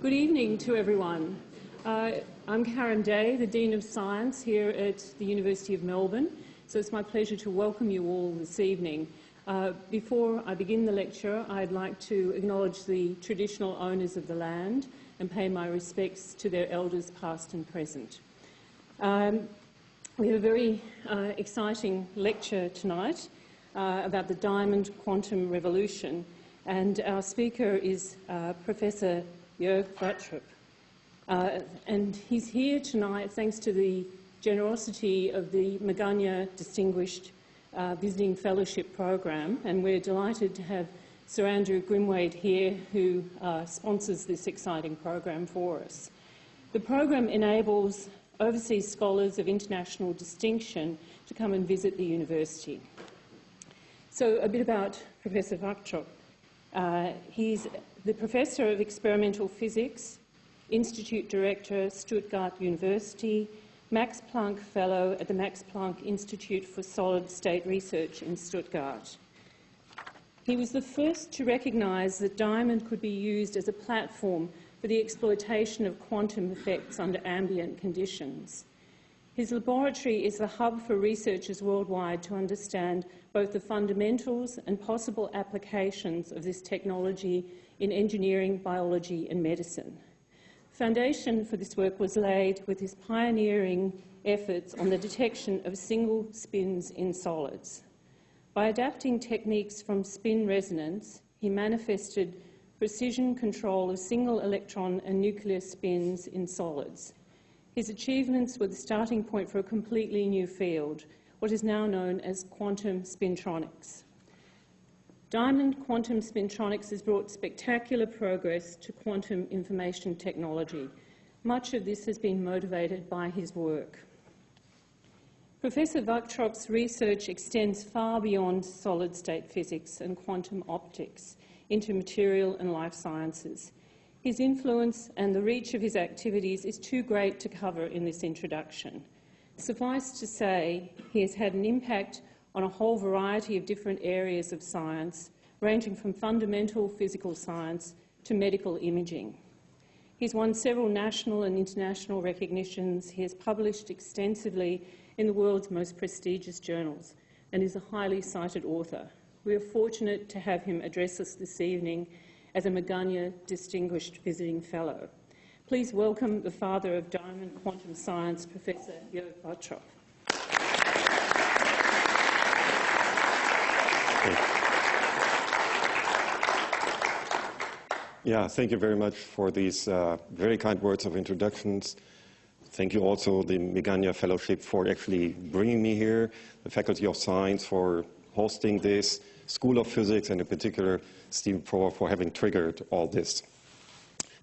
Good evening to everyone. I'm Karen Day, the Dean of Science here at the University of Melbourne, so it's my pleasure to welcome you all this evening. Before I begin the lecture, I'd like to acknowledge the traditional owners of the land and pay my respects to their elders past and present. We have a very exciting lecture tonight about the diamond quantum revolution, and our speaker is Professor Jörg Vattrup. And he's here tonight thanks to the generosity of the Miegunyah Distinguished Visiting Fellowship Program, and we're delighted to have Sir Andrew Grimwade here, who sponsors this exciting program for us. The program enables overseas scholars of international distinction to come and visit the university. So a bit about Professor Vattrup. He's the Professor of Experimental Physics, Institute Director, Stuttgart University, Max Planck Fellow at the Max Planck Institute for Solid State Research in Stuttgart. He was the first to recognise that diamond could be used as a platform for the exploitation of quantum effects under ambient conditions. His laboratory is the hub for researchers worldwide to understand both the fundamentals and possible applications of this technology in engineering, biology and medicine. The foundation for this work was laid with his pioneering efforts on the detection of single spins in solids. By adapting techniques from spin resonance, he manifested precision control of single electron and nuclear spins in solids. His achievements were the starting point for a completely new field, what is now known as quantum spintronics. Diamond quantum spintronics has brought spectacular progress to quantum information technology. Much of this has been motivated by his work. Professor Vattrup's research extends far beyond solid-state physics and quantum optics into material and life sciences. His influence and the reach of his activities is too great to cover in this introduction. Suffice to say, he has had an impact on a whole variety of different areas of science, ranging from fundamental physical science to medical imaging. He's won several national and international recognitions. He has published extensively in the world's most prestigious journals and is a highly cited author. We are fortunate to have him address us this evening as a Miegunyah Distinguished Visiting Fellow. Please welcome the father of diamond quantum science, Professor Jörg Vattrup. Yeah, thank you very much for these very kind words of introductions. Thank you also, the Miegunyah Fellowship, for actually bringing me here, the Faculty of Science for hosting this, School of Physics, and in particular, Stephen Prower for having triggered all this.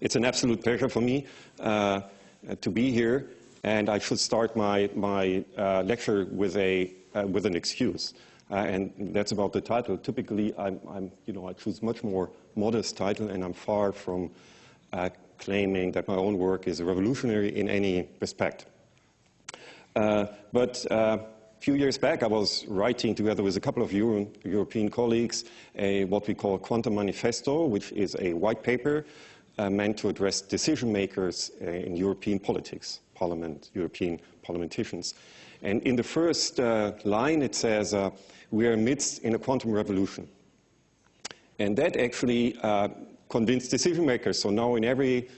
It's an absolute pleasure for me to be here, and I should start my lecture with an excuse, and that's about the title. Typically, I choose much more modest title, and I'm far from claiming that my own work is revolutionary in any respect. But a few years back, I was writing together with a couple of European colleagues what we call Quantum Manifesto, which is a white paper meant to address decision makers in European politics, European politicians. And in the first line, it says, we are amidst in a quantum revolution. And that actually convinced decision makers. So now in every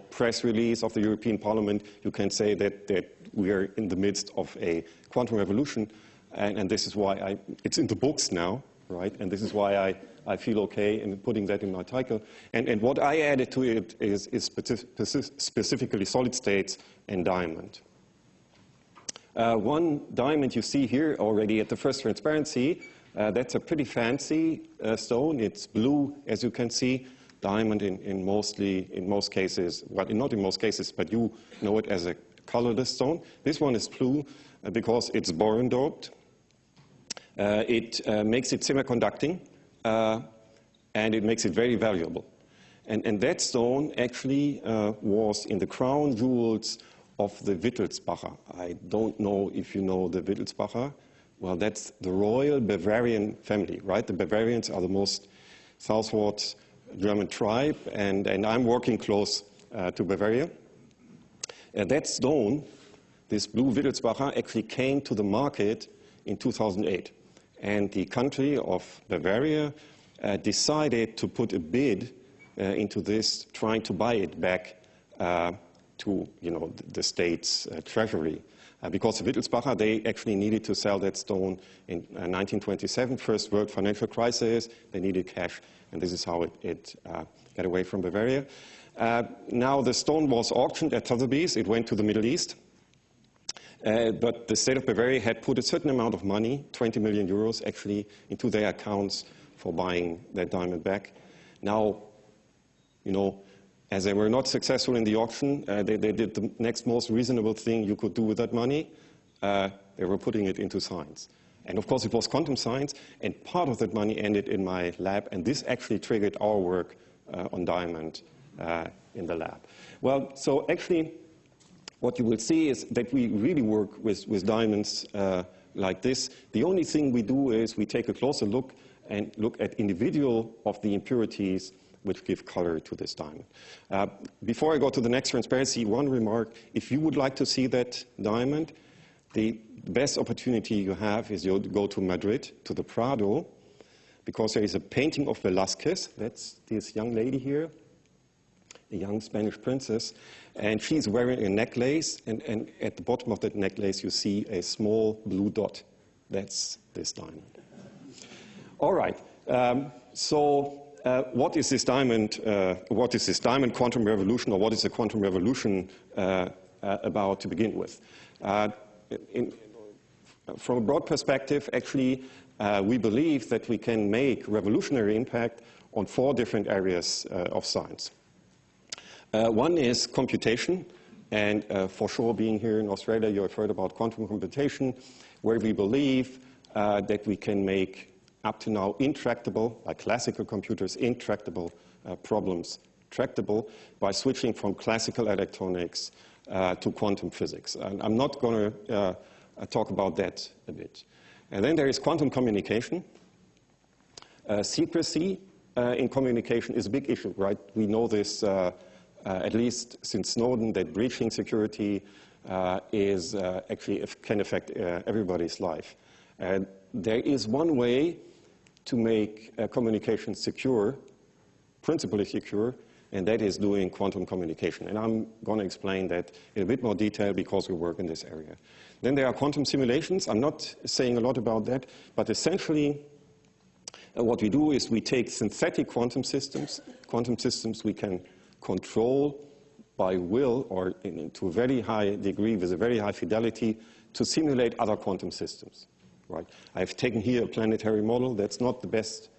press release of the European Parliament, you can say that we are in the midst of a quantum revolution. And this is why it's in the books now, right? And this is why I feel okay in putting that in my title. And what I added to it is specifically solid states and diamond. One diamond you see here already at the first transparency, that's a pretty fancy stone. It's blue, as you can see. Diamond in most cases, well, not in most cases, but you know it as a colorless stone. This one is blue because it's boron doped. It makes it semiconducting, and it makes it very valuable. And that stone actually was in the crown jewels of the Wittelsbacher. I don't know if you know the Wittelsbacher. Well, that's the royal Bavarian family, right? The Bavarians are the most southward German tribe, and I'm working close to Bavaria. That stone, this blue Wittelsbacher, actually came to the market in 2008. And the country of Bavaria decided to put a bid into this, trying to buy it back to the state's treasury. Because the Wittelsbacher, they actually needed to sell that stone in 1927, first world financial crisis. They needed cash, and this is how it got away from Bavaria. Now the stone was auctioned at Sotheby's. It went to the Middle East. But the state of Bavaria had put a certain amount of money, 20 million euros actually, into their accounts for buying that diamond back. Now, as they were not successful in the auction, they did the next most reasonable thing you could do with that money. They were putting it into science. And of course, it was quantum science, and part of that money ended in my lab, and this actually triggered our work on diamond in the lab. Well, so actually, what you will see is that we really work with diamonds like this. The only thing we do is we take a closer look and look at individual of the impurities which give color to this diamond. Before I go to the next transparency, one remark. If you would like to see that diamond, the best opportunity you have is you go to Madrid, to the Prado, because there is a painting of Velázquez. That's this young lady here, a young Spanish princess, and she's wearing a necklace, and at the bottom of that necklace you see a small blue dot. That's this diamond. All right, what is this diamond? What is this diamond quantum revolution, or what is the quantum revolution about to begin with? From a broad perspective, actually, we believe that we can make revolutionary impact on 4 different areas of science. One is computation, and for sure, being here in Australia, you have heard about quantum computation, where we believe that we can make up to now intractable, like classical computers, intractable problems tractable by switching from classical electronics to quantum physics. And I'm not going to talk about that a bit. And then there is quantum communication. Secrecy in communication is a big issue, right? We know this at least since Snowden, that breaching security is actually can affect everybody's life. There is one way to make communication secure, principally secure, and that is doing quantum communication. And I'm going to explain that in a bit more detail because we work in this area. Then there are quantum simulations. I'm not saying a lot about that, but essentially what we do is we take synthetic quantum systems we can control by will or to a very high degree with a very high fidelity to simulate other quantum systems. Right. I've taken here a planetary model. That's not the best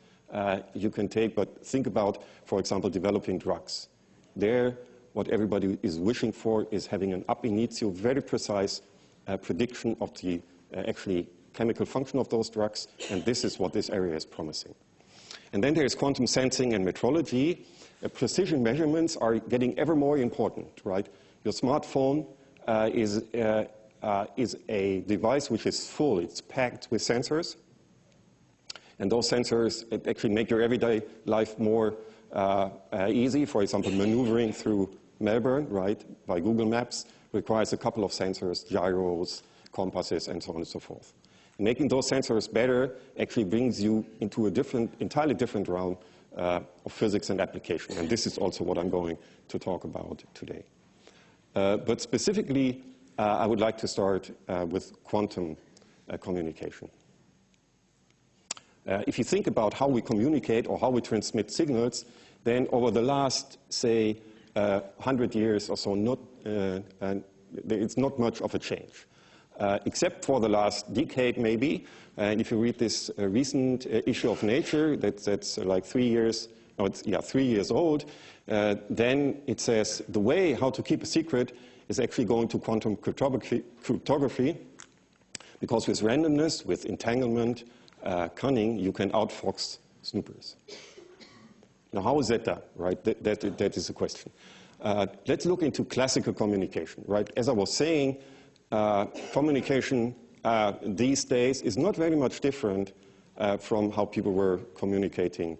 you can take, but think about, for example, developing drugs. There, what everybody is wishing for is having an ab initio, very precise prediction of the actually chemical function of those drugs, and this is what this area is promising. And then there is quantum sensing and metrology. Precision measurements are getting ever more important, right? Your smartphone is a device which is full. It's packed with sensors. And those sensors actually make your everyday life more easy. For example, maneuvering through Melbourne, right, by Google Maps requires a couple of sensors, gyros, compasses, and so on and so forth. Making those sensors better actually brings you into a entirely different realm of physics and application. And this is also what I'm going to talk about today. But specifically, I would like to start with quantum communication. If you think about how we communicate or how we transmit signals, then over the last, say, 100 years or so, it's not much of a change. Except for the last decade, maybe. And if you read this recent issue of Nature, that's like 3 years, no, it's 3 years old, then it says the way how to keep a secret is actually going to quantum cryptography, because with randomness, with entanglement, cunning, you can outfox snoopers. Now, how is that done, right? That is the question. Let's look into classical communication, right? As I was saying, communication these days is not very much different from how people were communicating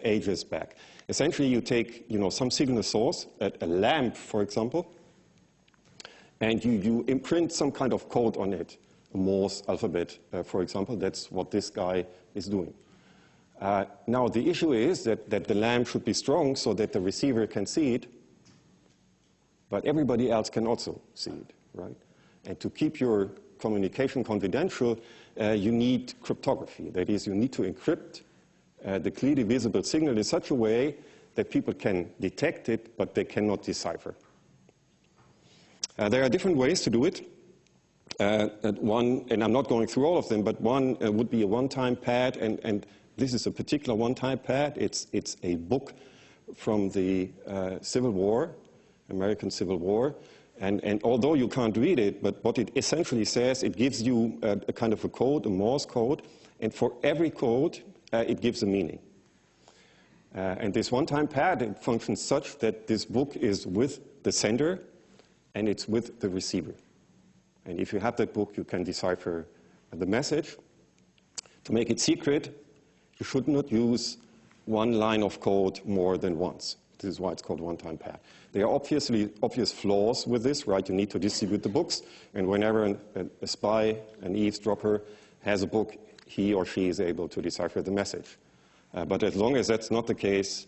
ages back. Essentially, you take some signal source, a lamp, for example, and you imprint some kind of code on it, a Morse alphabet, for example. That's what this guy is doing. Now, the issue is that the lamp should be strong so that the receiver can see it, but everybody else can also see it, right? And to keep your communication confidential, you need cryptography. That is, you need to encrypt the clearly visible signal in such a way that people can detect it, but they cannot decipher. There are different ways to do it. One, and I'm not going through all of them, but one would be a one-time pad, and this is a particular one-time pad. It's a book from the Civil War, American Civil War, and although you can't read it, but what it essentially says, it gives you a kind of a code, a Morse code, and for every code, it gives a meaning. And this one-time pad, it functions such that this book is with the sender, and it's with the receiver. And if you have that book, you can decipher the message. To make it secret, you should not use one line of code more than once. This is why it's called one-time pad. There are obvious flaws with this, right? You need to distribute the books, and whenever a spy, an eavesdropper, has a book, he or she is able to decipher the message. But as long as that's not the case,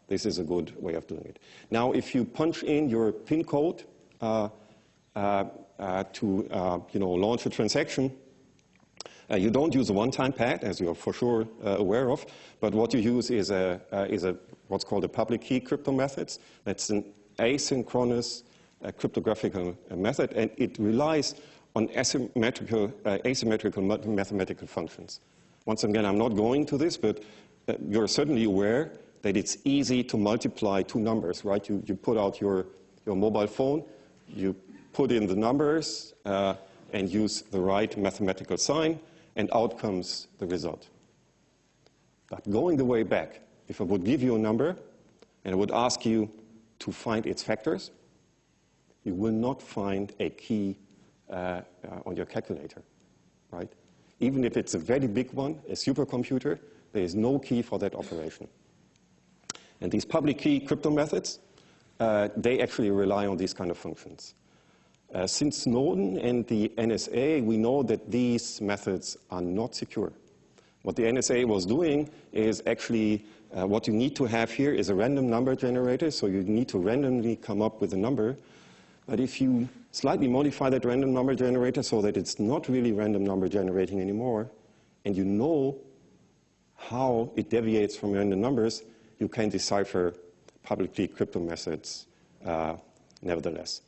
this is a good way of doing it. Now, if you punch in your PIN code to launch a transaction, you don't use a one-time pad, as you're for sure aware of, but what you use is what's called a public key crypto methods. That's an asynchronous cryptographic method, and it relies on asymmetrical mathematical functions. Once again, I'm not going to this, but you're certainly aware that it's easy to multiply two numbers, right? You put out your mobile phone, you put in the numbers, and use the right mathematical sign, and out comes the result. But going the way back, if I would give you a number, and I would ask you to find its factors, you will not find a key on your calculator, right? Even if it's a very big one, a supercomputer, there is no key for that operation. And these public key crypto methods, they actually rely on these kind of functions. Since Snowden and the NSA, we know that these methods are not secure. What the NSA was doing is actually, what you need to have here is a random number generator, so you need to randomly come up with a number. But if you slightly modify that random number generator so that it's not really random number generating anymore, and you know how it deviates from random numbers, you can decipher public key crypto methods nevertheless.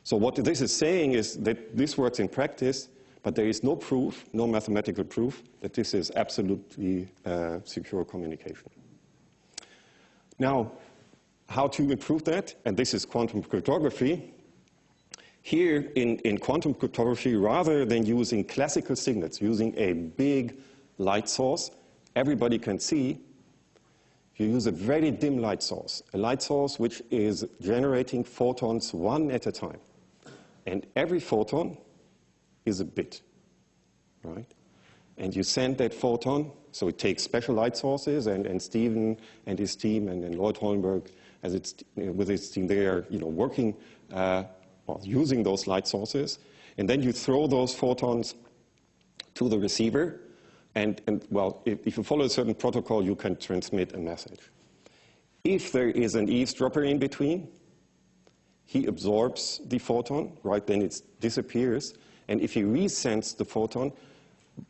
So what this is saying is that this works in practice, but there is no proof, no mathematical proof, that this is absolutely secure communication. Now, how to improve that? And this is quantum cryptography. Here in quantum cryptography, rather than using classical signals, using a big light source everybody can see, you use a very dim light source, a light source which is generating photons one at a time. And every photon is a bit, right? And you send that photon, so it takes special light sources, and Stephen and his team, and Lloyd Hollenberg, with his team, they are working or using those light sources. And then you throw those photons to the receiver, and well, if you follow a certain protocol, you can transmit a message. If there is an eavesdropper in between, he absorbs the photon, right? Then it disappears. And if he resends the photon,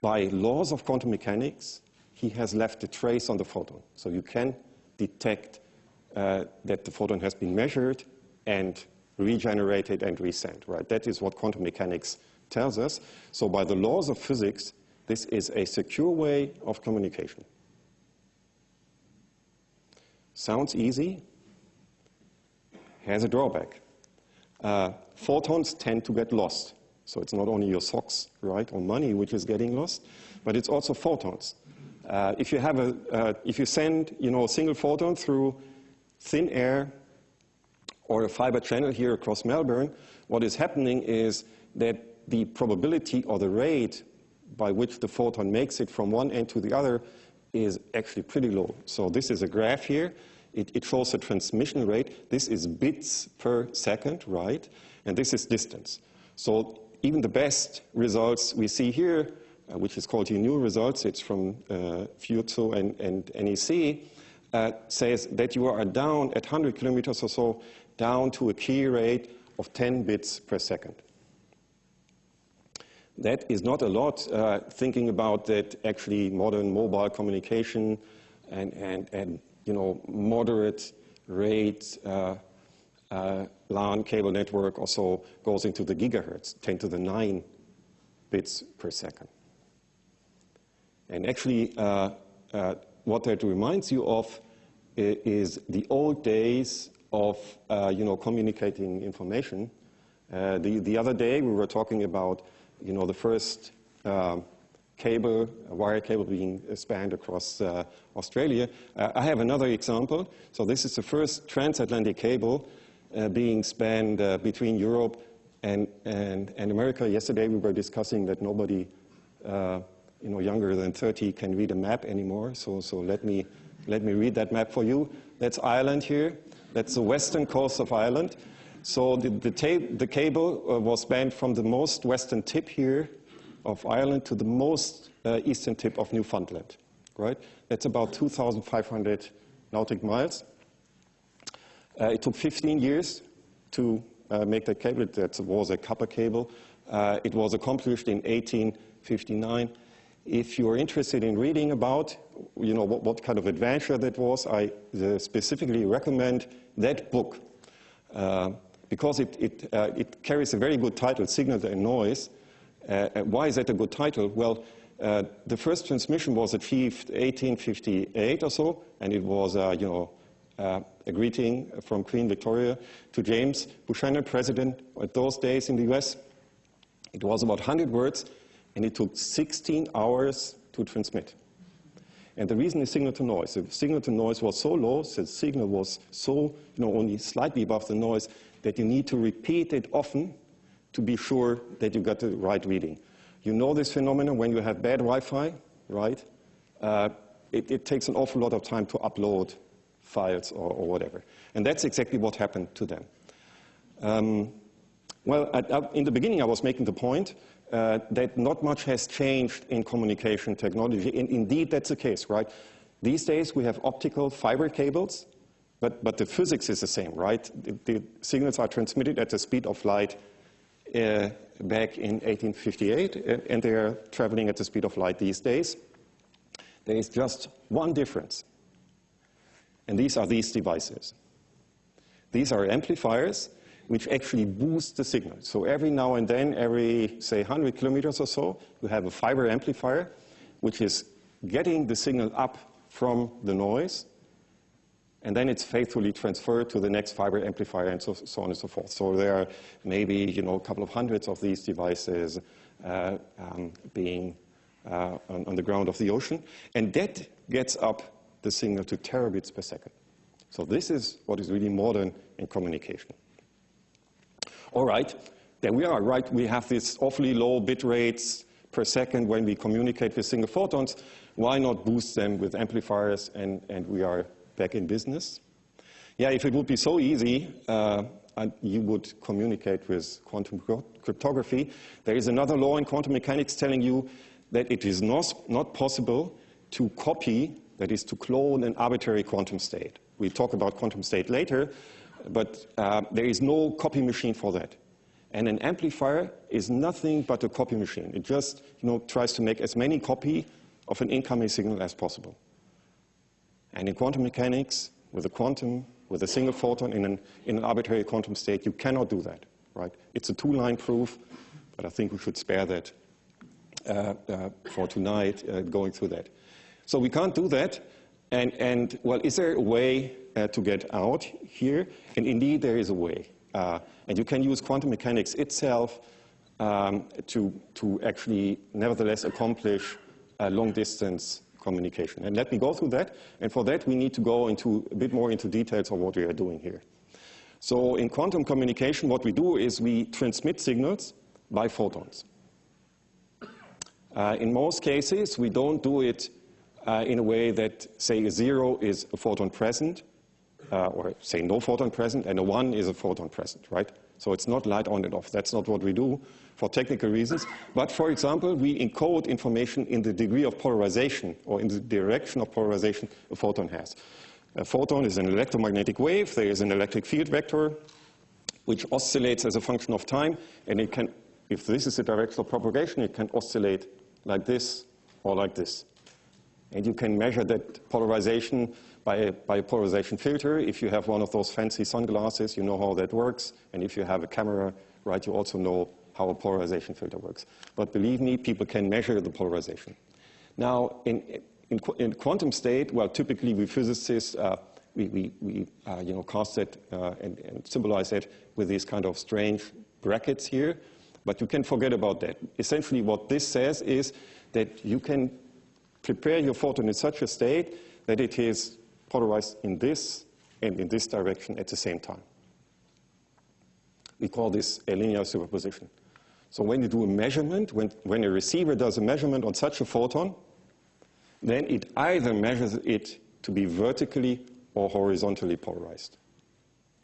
by laws of quantum mechanics, he has left a trace on the photon. So you can detect that the photon has been measured and regenerated and resent, right? That is what quantum mechanics tells us. So by the laws of physics, this is a secure way of communication. Sounds easy, has a drawback. Photons tend to get lost. So it's not only your socks, right, or money which is getting lost, but it's also photons. If you send, a single photon through thin air or a fiber channel here across Melbourne, what is happening is that the probability or the rate by which the photon makes it from one end to the other is actually pretty low. So this is a graph here, It shows the transmission rate. This is bits per second, right? And this is distance. So even the best results we see here, which is called new results, it's from Fiuzzo and NEC, says that you are down at 100 kilometers or so, down to a key rate of 10 bits per second. That is not a lot, thinking about that actually modern mobile communication and moderate rate LAN cable network also goes into the gigahertz, 10 to the 9 bits per second. And actually, what that reminds you of is the old days of communicating information. The other day we were talking about the first cable, a wire cable being spanned across Australia. I have another example. So this is the first transatlantic cable being spanned between Europe and America. Yesterday we were discussing that nobody younger than 30 can read a map anymore. So let me read that map for you. That's Ireland here. That's the western coast of Ireland. So the cable was spanned from the most western tip here of Ireland to the most eastern tip of Newfoundland, right? That's about 2,500 nautical miles. It took 15 years to make that cable. That was a copper cable. It was accomplished in 1859. If you're interested in reading about, what kind of adventure that was, I specifically recommend that book. Because it carries a very good title, Signal and Noise. Why is that a good title? Well, the first transmission was achieved 1858 or so, and it was, a greeting from Queen Victoria to James Buchanan, president at those days in the US. It was about 100 words, and it took 16 hours to transmit. And the reason is signal to noise. The signal to noise was so low, the signal was so, only slightly above the noise, that you need to repeat it often to be sure that you got the right reading. You know this phenomenon when you have bad Wi-Fi, right? It takes an awful lot of time to upload files or whatever. And that's exactly what happened to them. In the beginning I was making the point that not much has changed in communication technology. And indeed, that's the case, right? These days we have optical fiber cables, but the physics is the same, right? The signals are transmitted at the speed of light back in 1858, and they are traveling at the speed of light these days. There is just one difference, and these are these devices. These are amplifiers which actually boost the signal. So every now and then, every, say, 100 kilometers or so, you have a fiber amplifier which is getting the signal up from the noise, and then it's faithfully transferred to the next fiber amplifier, and so on and so forth. So there are maybe a couple of hundreds of these devices being on the ground of the ocean, and that gets up the signal to terabits per second. So this is what is really modern in communication. All right, there we are, right? We have these awfully low bit rates per second when we communicate with single photons. Why not boost them with amplifiers, and we are back in business? Yeah, if it would be so easy, you would communicate with quantum cryptography. There is another law in quantum mechanics telling you that it is not possible to copy, that is to clone an arbitrary quantum state. We'll talk about quantum state later, but there is no copy machine for that. And an amplifier is nothing but a copy machine. It just tries to make as many copies of an incoming signal as possible. And in quantum mechanics, with a single photon in an arbitrary quantum state, you cannot do that, right? It's a two-line proof, but I think we should spare that for tonight, going through that. So we can't do that. And well, is there a way to get out here? And indeed, there is a way. And you can use quantum mechanics itself to actually nevertheless accomplish long-distance communication. And let me go through that. And for that, we need to go into a bit more into details of what we are doing here. So in quantum communication, what we do is we transmit signals by photons. In most cases, we don't do it in a way that, say, a 0 is a photon present, or say no photon present, and a 1 is a photon present, right? So it's not light on and off. That's not what we do for technical reasons. But for example, we encode information in the degree of polarization or in the direction of polarization a photon has. A photon is an electromagnetic wave. There is an electric field vector which oscillates as a function of time, and it can, if this is the direction of propagation, it can oscillate like this or like this. And you can measure that polarization by a polarization filter. If you have one of those fancy sunglasses, you know how that works. And if you have a camera, right, you also know how a polarization filter works. But believe me, people can measure the polarization. Now, in quantum state, well, typically we physicists, we cast it and symbolize it with these kind of strange brackets here. But you can forget about that. Essentially, what this says is that you can prepare your photon in such a state that it is polarized in this and in this direction at the same time. We call this a linear superposition. So when you do a measurement, when a receiver does a measurement on such a photon, then it either measures it to be vertically or horizontally polarized.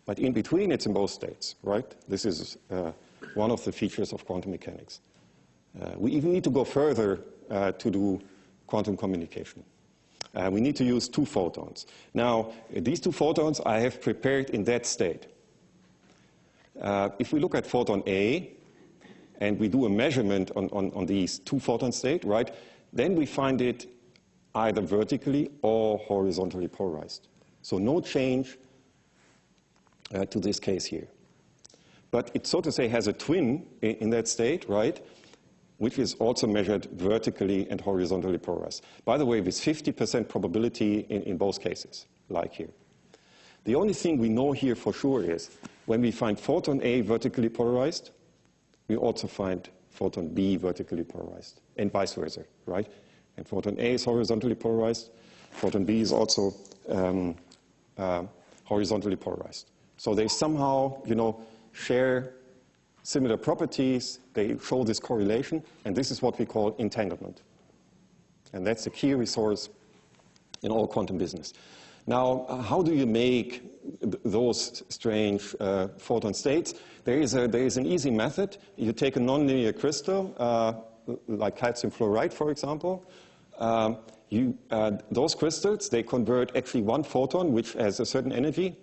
But in between, it's in both states, right? This is one of the features of quantum mechanics. We even need to go further to do quantum communication. We need to use 2 photons. Now, these 2 photons I have prepared in that state. If we look at photon A, and we do a measurement on these 2 photon state, right, then we find it either vertically or horizontally polarized. So no change to this case here. But it, so to say, has a twin in that state, right, which is also measured vertically and horizontally polarized. By the way, with 50% probability in both cases, like here. The only thing we know here for sure is when we find photon A vertically polarized, we also find photon B vertically polarized, and vice versa, right? And photon A is horizontally polarized, photon B is also horizontally polarized. So they somehow, share similar properties. They show this correlation, and this is what we call entanglement. And that's a key resource in all quantum business. Now, how do you make those strange photon states? There is an easy method. You take a nonlinear crystal, like calcium fluoride, for example. Those crystals, they convert actually one photon, which has a certain energy,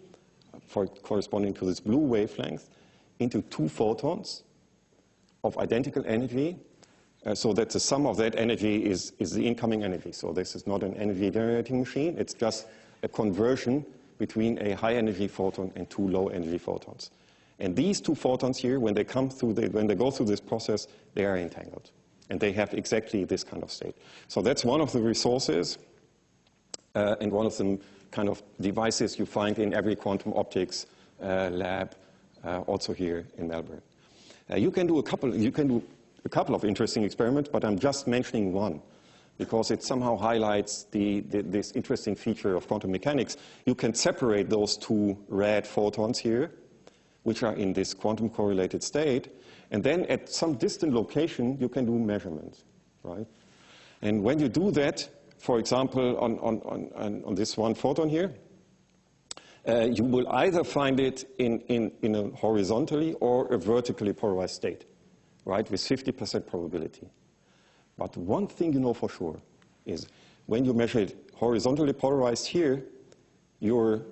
corresponding to this blue wavelength, into 2 photons of identical energy, so that the sum of that energy is the incoming energy. So this is not an energy generating machine. It's just a conversion between a high energy photon and 2 low energy photons. And these 2 photons here, when they go through this process, they are entangled. And they have exactly this kind of state. So that's one of the resources and one of the kind of devices you find in every quantum optics lab, also here in Melbourne. You can do a couple of interesting experiments, but I'm just mentioning one because it somehow highlights this interesting feature of quantum mechanics. You can separate those 2 red photons here, which are in this quantum correlated state, and then at some distant location, you can do measurements, right? And when you do that, for example, on this one photon here, you will either find it in a horizontally or a vertically polarized state, right, with 50% probability. But one thing you know for sure is when you measure it horizontally polarized here, your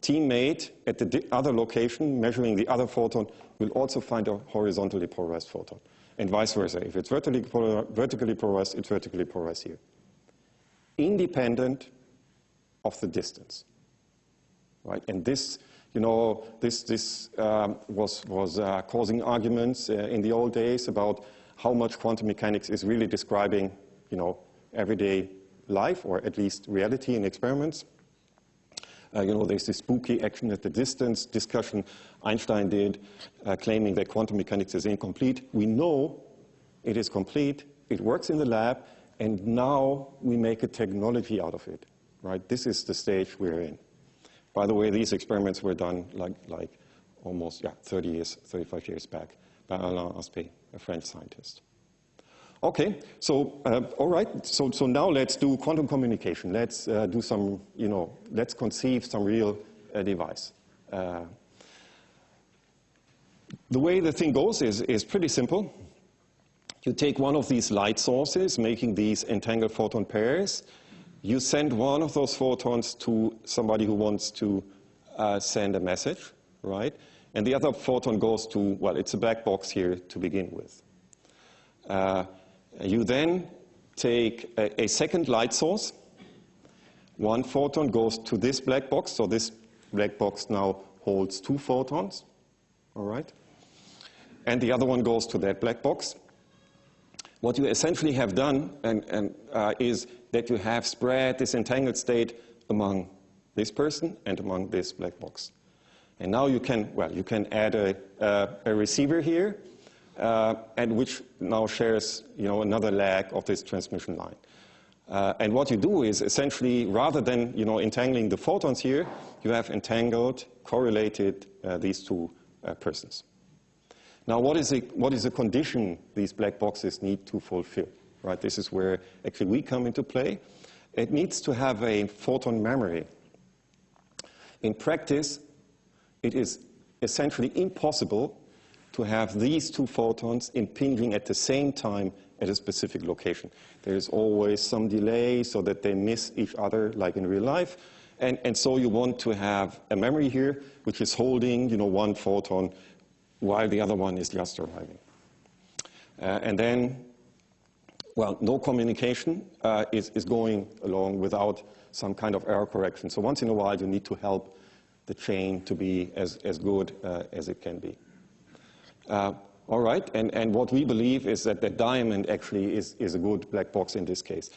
teammate at the other location measuring the other photon will also find a horizontally polarized photon, and vice versa. If it's vertically polarized, it's vertically polarized here, independent of the distance. Right, and this, was causing arguments in the old days about how much quantum mechanics is really describing, everyday life, or at least reality in experiments. There's this spooky action at the distance discussion Einstein did, claiming that quantum mechanics is incomplete. We know it is complete. It works in the lab, and now we make a technology out of it. Right? This is the stage we're in. By the way, these experiments were done like almost 35 years back by Alain Aspect, a French scientist. Okay, so all right, so now let's do quantum communication. Let's do some, let's conceive some real device. The way the thing goes is pretty simple. You take one of these light sources, making these entangled photon pairs. You send one of those photons to somebody who wants to send a message, right? And the other photon goes to, well, it's a black box here to begin with. You then take a second light source. One photon goes to this black box, so this black box now holds two photons, all right? And the other one goes to that black box. What you essentially have done is that you have spread this entangled state among this person and among this black box. And now you can add a receiver here, and which now shares, another leg of this transmission line. And what you do is essentially, rather than, entangling the photons here, you have entangled, correlated these two persons. Now, what is the condition these black boxes need to fulfill? Right? This is where actually we come into play. It needs to have a photon memory. In practice, it is essentially impossible to have these two photons impinging at the same time at a specific location. There is always some delay so that they miss each other, like in real life. And so you want to have a memory here which is holding, one photon while the other one is just arriving. And then, well, no communication is going along without some kind of error correction. So once in a while, you need to help the chain to be as good as it can be. All right, and what we believe is that the diamond actually is a good black box in this case.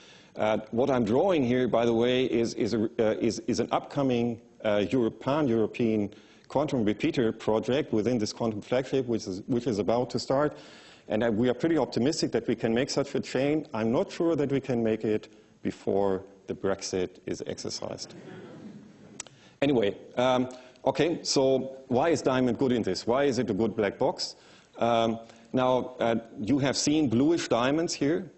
What I'm drawing here, by the way, is an upcoming pan-European quantum repeater project within this quantum flagship, which is about to start. And we are pretty optimistic that we can make such a chain. I'm not sure that we can make it before the Brexit is exercised. Anyway, okay, so why is diamond good in this? Why is it a good black box? Now, you have seen bluish diamonds here.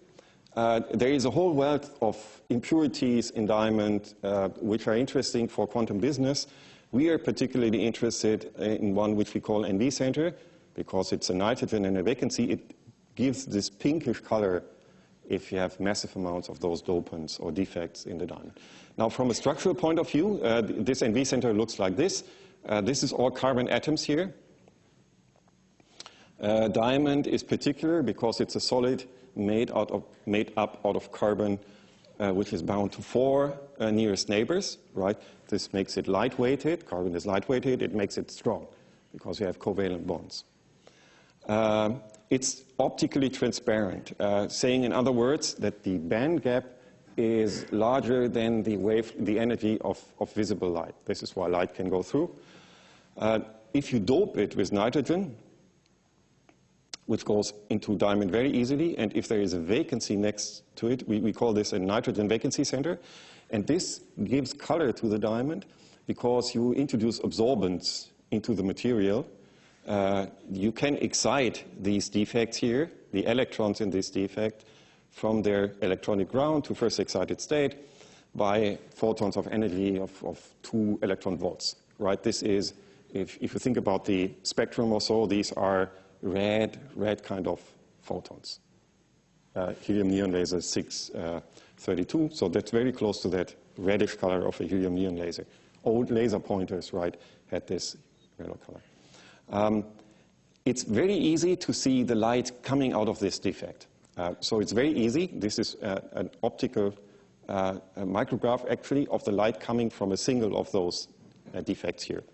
There is a whole wealth of impurities in diamond which are interesting for quantum business. We are particularly interested in one which we call NV center, because it's a nitrogen and a vacancy. It gives this pinkish color if you have massive amounts of those dopants or defects in the diamond. Now, from a structural point of view, this NV center looks like this. This is all carbon atoms here. Diamond is particular because it's a solid made up out of carbon, which is bound to 4 nearest neighbors, right? This makes it lightweighted. Carbon is lightweighted. It makes it strong because you have covalent bonds. It's optically transparent, saying in other words that the band gap is larger than the energy of visible light. This is why light can go through. If you dope it with nitrogen, which goes into diamond very easily, and if there is a vacancy next to it, we call this a nitrogen vacancy center, and this gives color to the diamond because you introduce absorbance into the material. You can excite these defects here, the electrons in this defect, from their electronic ground to first excited state by photons of energy of 2 electron volts, right? This is, if you think about the spectrum or so, these are red kind of photons. Helium neon laser 632, so that's very close to that reddish color of a helium neon laser. Old laser pointers, right, had this yellow color. It's very easy to see the light coming out of this defect. So it's very easy. This is an optical micrograph, actually, of the light coming from a single of those defects here.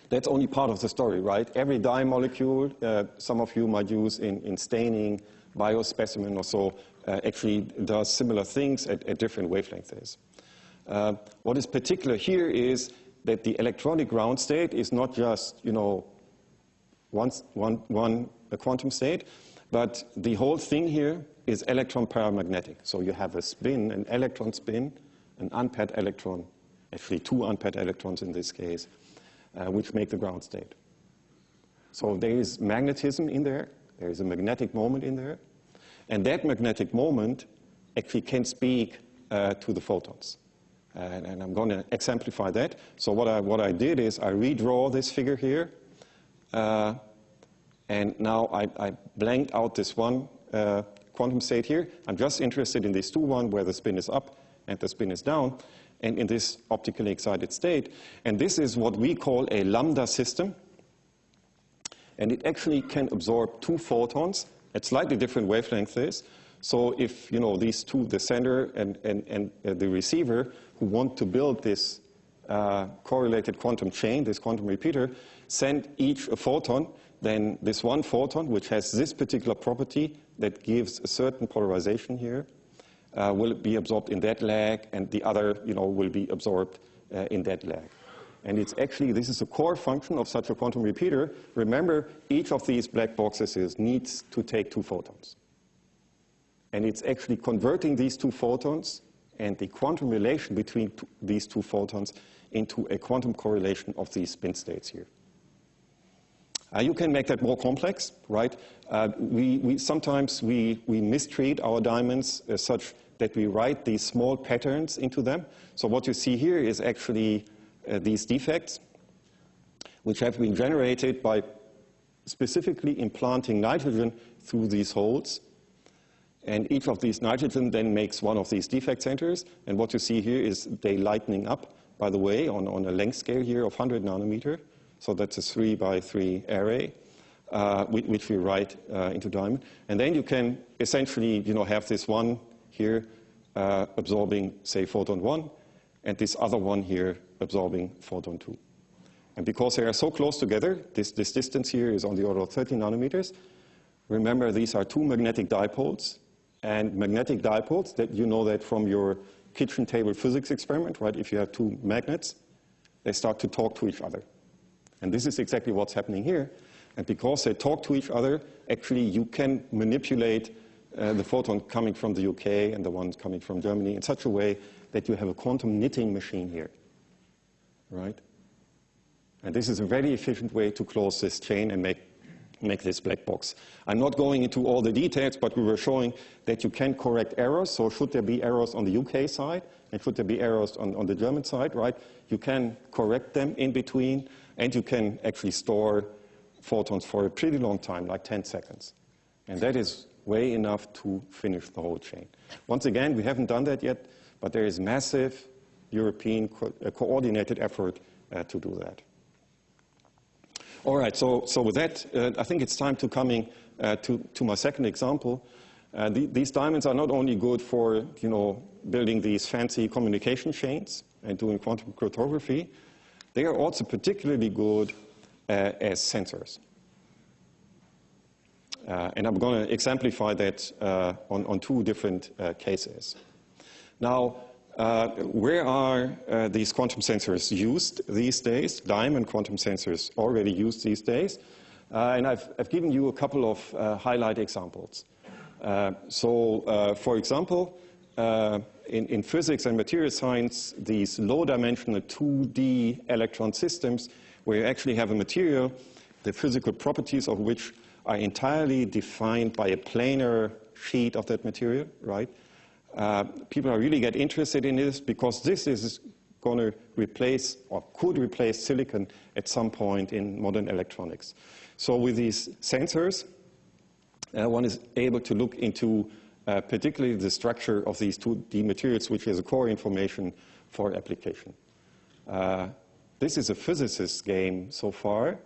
That's only part of the story, right? Every dye molecule, some of you might use in staining, biospecimen or so, actually does similar things at different wavelengths. What is particular here is that the electronic ground state is not just, one quantum state, but the whole thing here is electron paramagnetic. So you have a spin, an electron spin, an unpaired electron, actually 2 unpaired electrons in this case, which make the ground state. So there is magnetism in there. There is a magnetic moment in there. And that magnetic moment actually can speak to the photons. And I'm going to exemplify that. So what I did is I redraw this figure here. And now I blanked out this one quantum state here. I'm just interested in this 2-1 where the spin is up and the spin is down, and in this optically excited state. And this is what we call a lambda system. And it actually can absorb 2 photons at slightly different wavelengths. So if, you know, these two, the sender and the receiver, who want to build this correlated quantum chain, this quantum repeater, send each a photon, then this one photon, which has this particular property that gives a certain polarization here, will be absorbed in that lag, and the other, you know, will be absorbed in that lag. And it's actually, this is a core function of such a quantum repeater. Remember, each of these black boxes needs to take 2 photons. And it's actually converting these 2 photons and the quantum relation between these 2 photons into a quantum correlation of these spin states here. You can make that more complex, right? Sometimes we mistreat our diamonds such that we write these small patterns into them. So what you see here is actually these defects, which have been generated by specifically implanting nitrogen through these holes. And each of these nitrogen then makes one of these defect centers. And what you see here is they lightening up, by the way, on a length scale here of 100 nanometer. So that's a 3 by 3 array, which we write into diamond. And then you can essentially, you know, have this one here absorbing, say, photon 1, and this other one here absorbing photon 2. And because they are so close together, this distance here is on the order of 30 nanometers. Remember, these are 2 magnetic dipoles. And magnetic dipoles, that you know that from your kitchen table physics experiment, right? If you have 2 magnets, they start to talk to each other. And this is exactly what's happening here. And because they talk to each other, actually you can manipulate the photon coming from the UK and the one coming from Germany in such a way that you have a quantum knitting machine here, right? And this is a very efficient way to close this chain and make this black box. I'm not going into all the details, but we were showing that you can correct errors. So should there be errors on the UK side, and should there be errors on the German side, right? You can correct them in between, and you can actually store photons for a pretty long time, like 10 seconds. And that is way enough to finish the whole chain. Once again, we haven't done that yet, but there is massive European coordinated effort to do that. All right, so with that, I think it's time to coming to my second example. These diamonds are not only good for, you know, building these fancy communication chains and doing quantum cryptography, they are also particularly good as sensors. And I'm going to exemplify that on 2 different cases. Now, where are these quantum sensors used these days? Diamond quantum sensors already used these days. And I've given you a couple of highlight examples. For example, in physics and material science, these low-dimensional 2D electron systems, where you actually have a material, the physical properties of which are entirely defined by a planar sheet of that material, right? People are really get interested in this because this is going to replace or could replace silicon at some point in modern electronics. So with these sensors, one is able to look into particularly the structure of these 2D materials, which is a core information for application. This is a physicist's game so far,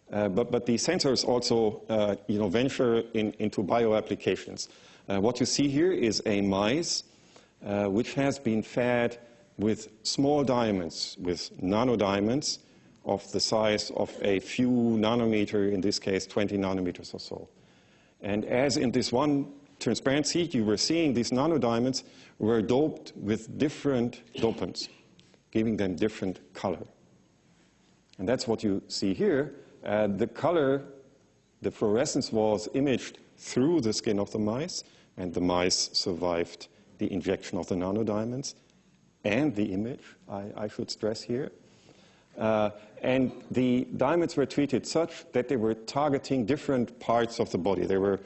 but the sensors also venture into bio-applications. What you see here is a mice which has been fed with small diamonds, with nanodiamonds of the size of a few nanometer, in this case 20 nanometers or so. And as in this one transparent sheet, you were seeing these nanodiamonds were doped with different dopants, giving them different color. And that's what you see here. The color, the fluorescence was imaged through the skin of the mice, and the mice survived the injection of the nanodiamonds and the image, I should stress here. And the diamonds were treated such that they were targeting different parts of the body. There was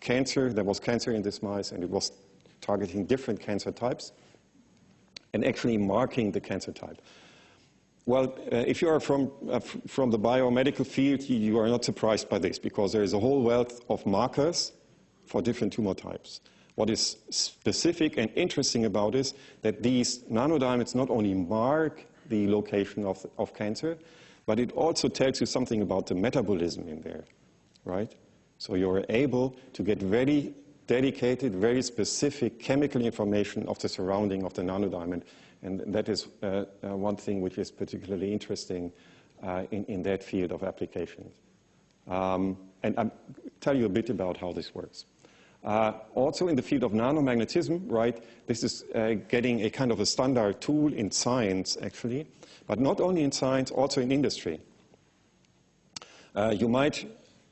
cancer in this mice, and it was targeting different cancer types. and actually marking the cancer type. Well, if you are from the biomedical field, you are not surprised by this, because there is a whole wealth of markers for different tumor types. What is specific and interesting about is that these nanodiamonds not only mark the location of cancer, but it also tells you something about the metabolism in there, right? So you're able to get very dedicated, very specific chemical information of the surrounding of the nanodiamond. And that is one thing which is particularly interesting in that field of applications. And I'll tell you a bit about how this works. Also in the field of nanomagnetism, right, this is getting a kind of a standard tool in science, actually, but not only in science, also in industry. You might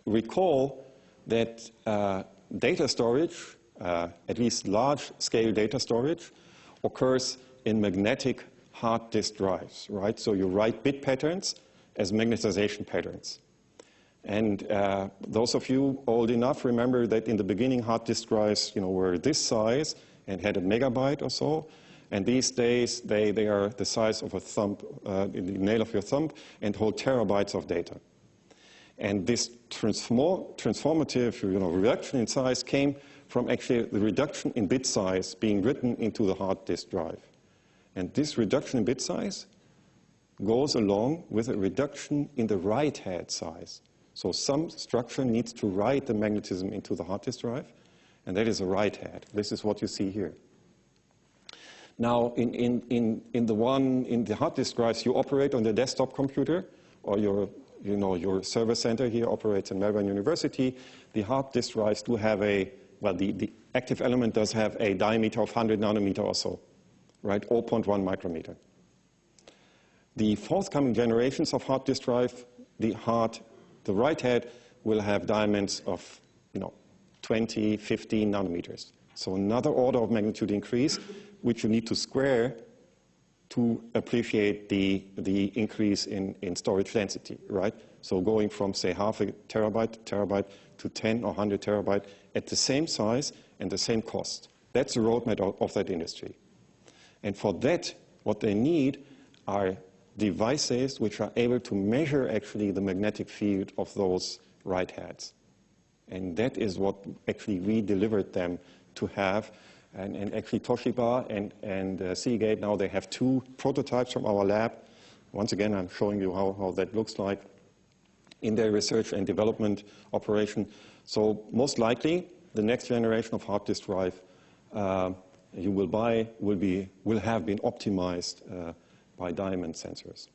recall that data storage, at least large-scale data storage, occurs in magnetic hard disk drives, right? So you write bit patterns as magnetization patterns. And those of you old enough remember that in the beginning hard disk drives, were this size and had a megabyte or so. And these days they are the size of a thumb, the nail of your thumb, and hold terabytes of data. And this transformative reduction in size came from actually the reduction in bit size being written into the hard disk drive. And this reduction in bit size goes along with a reduction in the write head size. So some structure needs to write the magnetism into the hard disk drive, and that is a write head. This is what you see here. Now, in the hard disk drives, you operate on the desktop computer, or your server center here operates in Melbourne University. The hard disk drives do have the active element does have a diameter of 100 nanometer or so, right, 0.1 micrometer. The forthcoming generations of hard disk drive, the write head will have diamonds of 20, 15 nanometers. So another order of magnitude increase, which you need to square to appreciate the increase in storage density, right? So going from, say, half a terabyte to 10 or 100 terabyte at the same size and the same cost. That's the roadmap of that industry. And for that, what they need are devices which are able to measure actually the magnetic field of those write heads. And that is what actually we delivered them to have. And actually Toshiba and Seagate, now they have 2 prototypes from our lab. Once again, I'm showing you how that looks like in their research and development operation. So most likely, the next generation of hard disk drive you will buy will have been optimized by diamond sensors.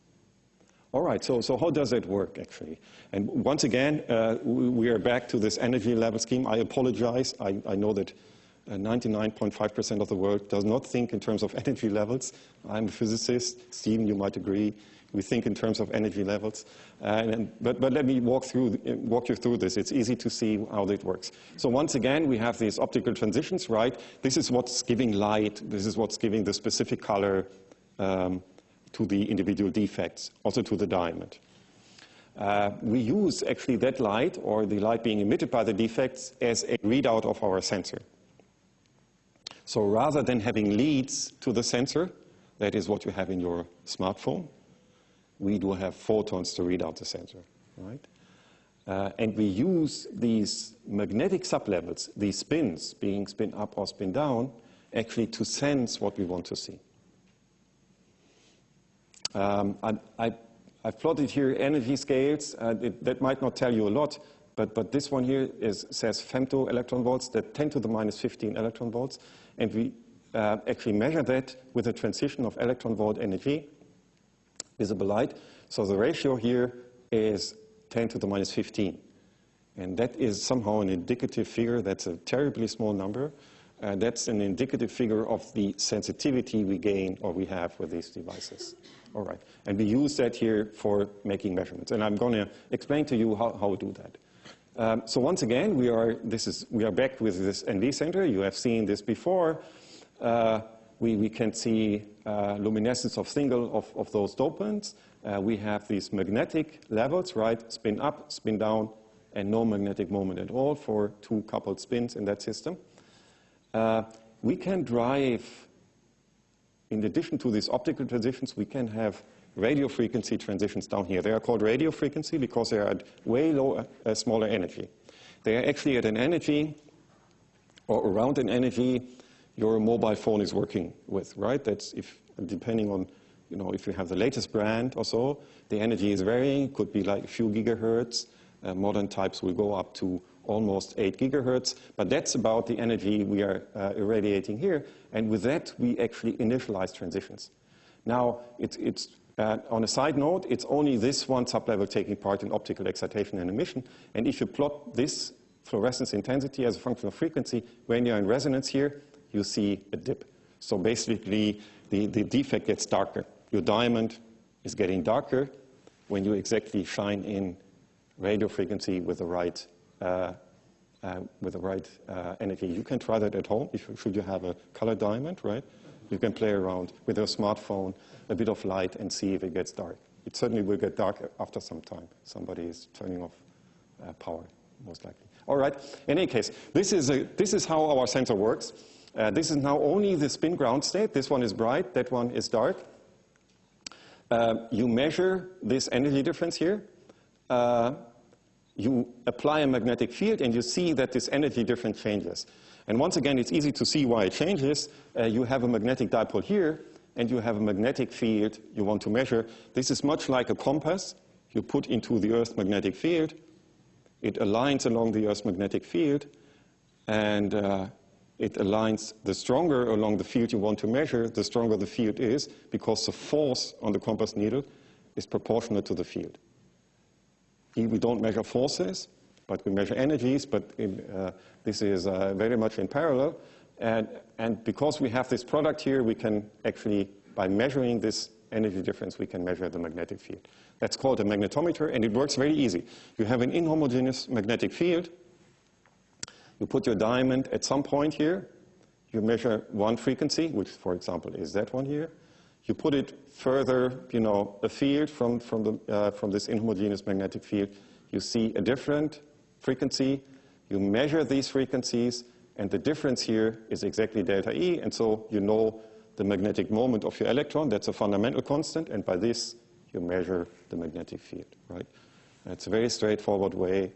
All right, so how does it work, actually? And once again, we are back to this energy level scheme. I apologize. I know that 99.5% of the world does not think in terms of energy levels. I'm a physicist. Stephen, you might agree. We think in terms of energy levels. But let me walk you through this. It's easy to see how it works. So once again, we have these optical transitions, right? This is what's giving light. This is what's giving the specific color to the individual defects, also to the diamond. We use actually that light, or the light being emitted by the defects, as a readout of our sensor. So rather than having leads to the sensor, that is what you have in your smartphone, we do have photons to read out the sensor, right? And we use these magnetic sublevels, these spins, being spin up or spin down, actually to sense what we want to see. I've plotted here energy scales. That might not tell you a lot, but this one here says femto electron volts, that 10 to the minus 15 electron volts. And we actually measure that with a transition of electron volt energy, visible light. So the ratio here is 10 to the minus 15. And that is somehow an indicative figure. That's a terribly small number. That's an indicative figure of the sensitivity we gain or we have with these devices. All right. And we use that here for making measurements. And I'm going to explain to you how we do that. So once again, we are back with this NV center. You have seen this before. We can see luminescence of single of those dopants. We have these magnetic levels, right? Spin up, spin down, and no magnetic moment at all for 2 coupled spins in that system. We can drive in addition to these optical transitions, we can have radio frequency transitions down here. They are called radio frequency because they are at way lower, smaller energy. They are actually at an energy, or around an energy, your mobile phone is working with, right? That's if, depending on, you know, if you have the latest brand or so, the energy is varying, could be like a few gigahertz. Modern types will go up to almost 8 gigahertz, but that's about the energy we are irradiating here, and with that we actually initialize transitions. Now, on a side note, it's only this one sublevel taking part in optical excitation and emission, and if you plot this fluorescence intensity as a function of frequency, when you're in resonance here, you see a dip. So basically, the defect gets darker. Your diamond is getting darker when you exactly shine in radio frequency with the right energy. You can try that at home. Should you have a colored diamond, right? You can play around with your smartphone, a bit of light, and see if it gets dark. It certainly will get dark after some time. Somebody is turning off power, most likely. All right. In any case, this is how our sensor works. This is now only the spin ground state. This one is bright. That one is dark. You measure this energy difference here. You apply a magnetic field, and you see that this energy difference changes. And once again, it's easy to see why it changes. You have a magnetic dipole here, and you have a magnetic field you want to measure. This is much like a compass you put into the Earth's magnetic field. It aligns along the Earth's magnetic field, and it aligns the stronger along the field you want to measure, the stronger the field is, because the force on the compass needle is proportional to the field. We don't measure forces, but we measure energies, but this is very much in parallel. And because we have this product here, we can actually, by measuring this energy difference, we can measure the magnetic field. That's called a magnetometer, and it works very easy. You have an inhomogeneous magnetic field. You put your diamond at some point here. You measure one frequency, which, for example, is that one here. You put it further, you know, afield from this inhomogeneous magnetic field. You see a different frequency. You measure these frequencies, and the difference here is exactly delta E, and so you know the magnetic moment of your electron. That's a fundamental constant, and by this you measure the magnetic field, right? It's a very straightforward way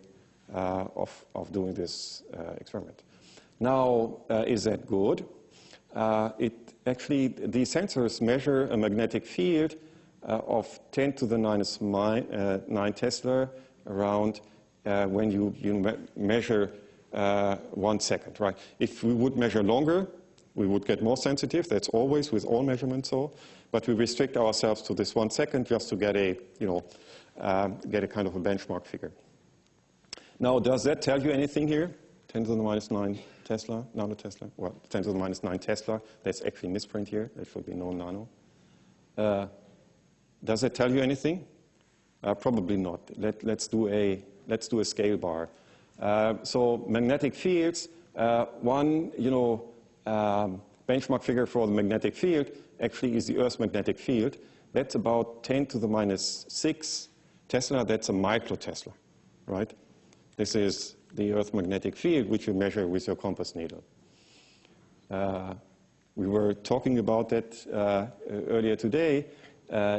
of doing this experiment. Now, is that good? Actually, these sensors measure a magnetic field of 10 to the minus 9 Tesla around when you measure 1 second, right? If we would measure longer, we would get more sensitive. That's always with all measurements so. But we restrict ourselves to this 1 second just to get a, get a kind of a benchmark figure. Now, does that tell you anything here? 10 to the minus 9 Tesla, nanotesla? Well, 10 to the minus 9 Tesla. That's actually misprint here. That should be no nano. Does it tell you anything? Probably not. Let's do a scale bar. So magnetic fields. One, benchmark figure for the magnetic field actually is the Earth's magnetic field. That's about 10 to the minus 6 Tesla. That's a microtesla, right? This is the Earth magnetic field, which you measure with your compass needle. We were talking about that earlier today.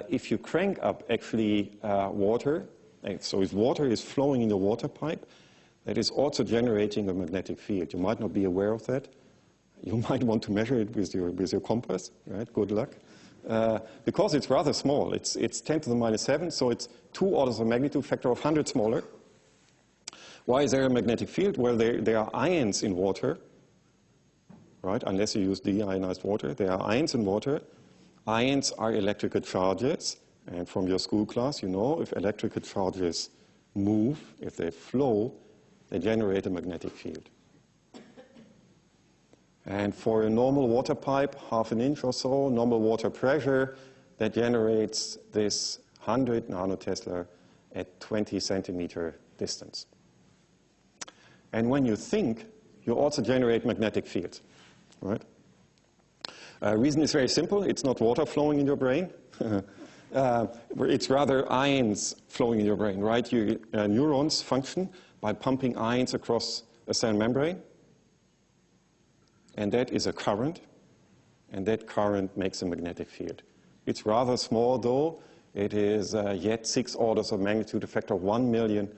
If you crank up actually water, so if water is flowing in the water pipe, that is also generating a magnetic field. You might not be aware of that. You might want to measure it with your compass, right? Good luck. Because it's rather small. It's 10 to the minus 7, so it's 2 orders of magnitude, factor of 100 smaller. Why is there a magnetic field? Well, there are ions in water, right? Unless you use deionized water. There are ions in water. Ions are electrical charges. And from your school class, you know, if electrical charges move, if they flow, they generate a magnetic field. And for a normal water pipe, half an inch or so, normal water pressure, that generates this 100 nanotesla at 20 centimeter distance. And when you think, you also generate magnetic fields, right? Reason is very simple. It's not water flowing in your brain. It's rather ions flowing in your brain, right? Neurons function by pumping ions across a cell membrane. And that is a current. and that current makes a magnetic field. It's rather small, though. It is yet 6 orders of magnitude, a factor of 1 million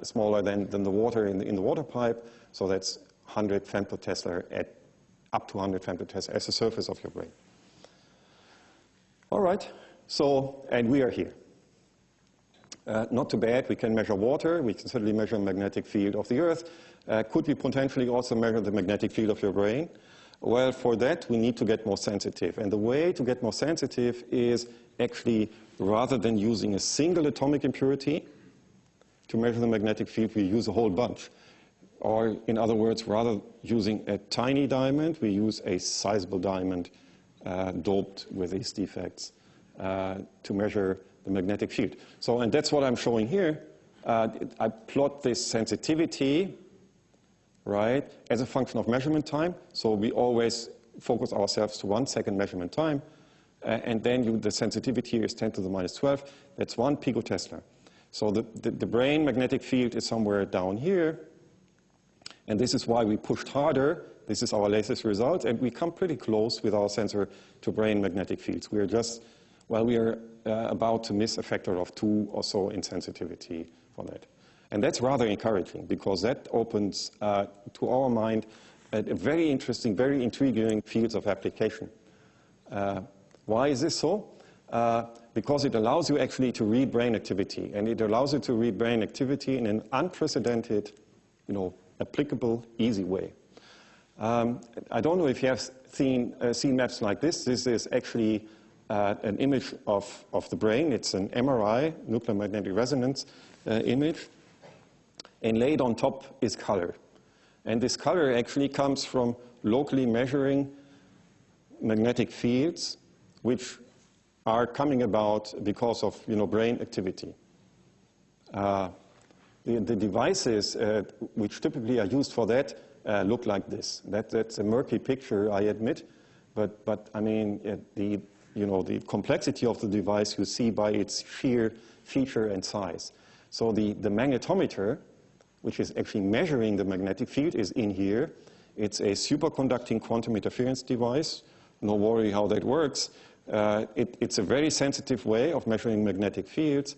smaller than the water in the water pipe. So that's 100 femtotesla at up to 100 femtotesla as the surface of your brain. All right. So, and we are here. Not too bad. We can measure water. We can certainly measure the magnetic field of the Earth. Could we potentially also measure the magnetic field of your brain? Well, for that, we need to get more sensitive. And the way to get more sensitive is actually, rather than using a single atomic impurity to measure the magnetic field, we use a whole bunch. Or, in other words, rather using a tiny diamond, we use a sizable diamond doped with these defects to measure the magnetic field. So, and that's what I'm showing here. I plot this sensitivity, right, as a function of measurement time. So we always focus ourselves to 1 second measurement time. And then the sensitivity is 10 to the minus 12. That's 1 picotesla. So the brain magnetic field is somewhere down here. And this is why we pushed harder. This is our latest result. And we come pretty close with our sensor to brain magnetic fields. We are just, well, we are about to miss a factor of 2 or so in sensitivity for that. And that's rather encouraging, because that opens, to our mind, a very interesting, very intriguing fields of application. Why is this so? Because it allows you actually to read brain activity, and it allows you to read brain activity in an unprecedented, applicable, easy way. I don't know if you have seen maps like this. This is actually an image of the brain. It's an MRI, nuclear magnetic resonance image, and laid on top is color. And this color actually comes from locally measuring magnetic fields, which are coming about because of brain activity. The devices which typically are used for that look like this. That's a murky picture, I admit, but I mean the complexity of the device you see by its sheer feature and size. So the magnetometer, which is actually measuring the magnetic field, is in here. It's a superconducting quantum interference device. No worry how that works. It's a very sensitive way of measuring magnetic fields.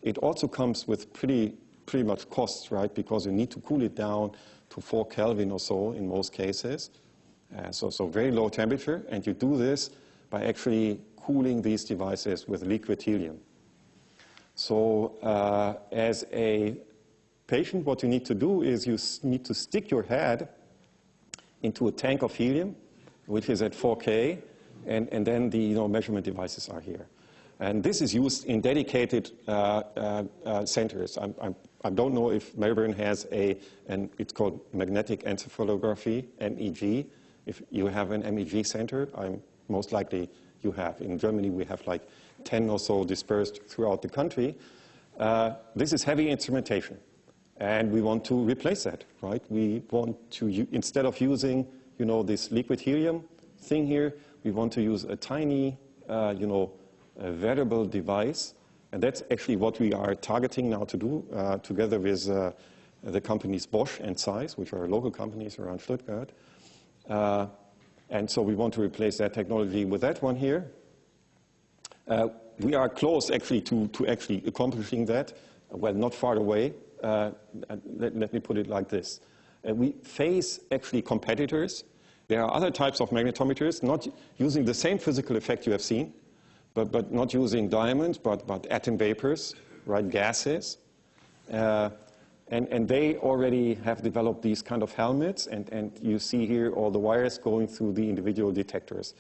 It also comes with pretty much costs, right? Because you need to cool it down to 4 Kelvin or so in most cases. So very low temperature, and you do this by actually cooling these devices with liquid helium. So as a patient, what you need to do is you need to stick your head into a tank of helium, which is at 4K, and then the measurement devices are here. And this is used in dedicated centers. I don't know if Melbourne has it's called magnetic encephalography, MEG. If you have an MEG center, most likely you have. In Germany, we have like 10 or so dispersed throughout the country. This is heavy instrumentation, and we want to replace that, right? We want to, instead of using, this liquid helium thing here, we want to use a tiny, a wearable device, and that's actually what we are targeting now to do, together with the companies Bosch and Zeiss, which are local companies around Stuttgart. And so we want to replace that technology with that one here. We are close, actually, to actually accomplishing that. Well, not far away. Let me put it like this. We face, actually, competitors. There are other types of magnetometers, not using the same physical effect you have seen, but not using diamonds, but atom vapors, right, gases. And they already have developed these kind of helmets, and you see here all the wires going through the individual detectors.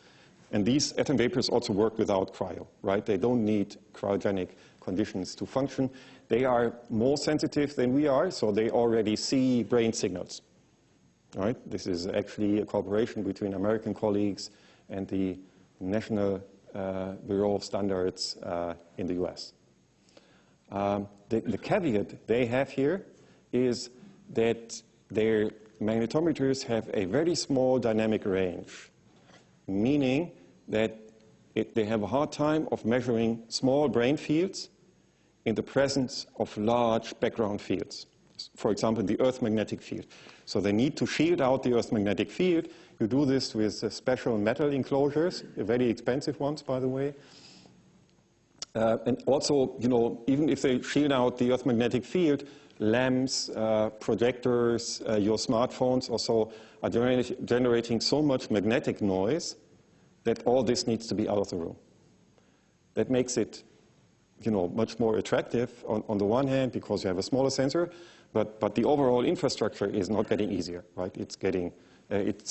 And these atom vapors also work without cryo, right? They don't need cryogenic conditions to function. They are more sensitive than we are, so they already see brain signals, right? This is actually a cooperation between American colleagues and the National Bureau of Standards in the US. The caveat they have here is that their magnetometers have a very small dynamic range, meaning that they have a hard time of measuring small brain fields in the presence of large background fields. for example, the Earth's magnetic field. So they need to shield out the Earth's magnetic field. You do this with special metal enclosures, very expensive ones, by the way. And also, you know, even if they shield out the Earth's magnetic field, lamps, projectors, your smartphones also are generating so much magnetic noise that all this needs to be out of the room. That makes it, you know, much more attractive on the one hand because you have a smaller sensor, but the overall infrastructure is not getting easier, right? It's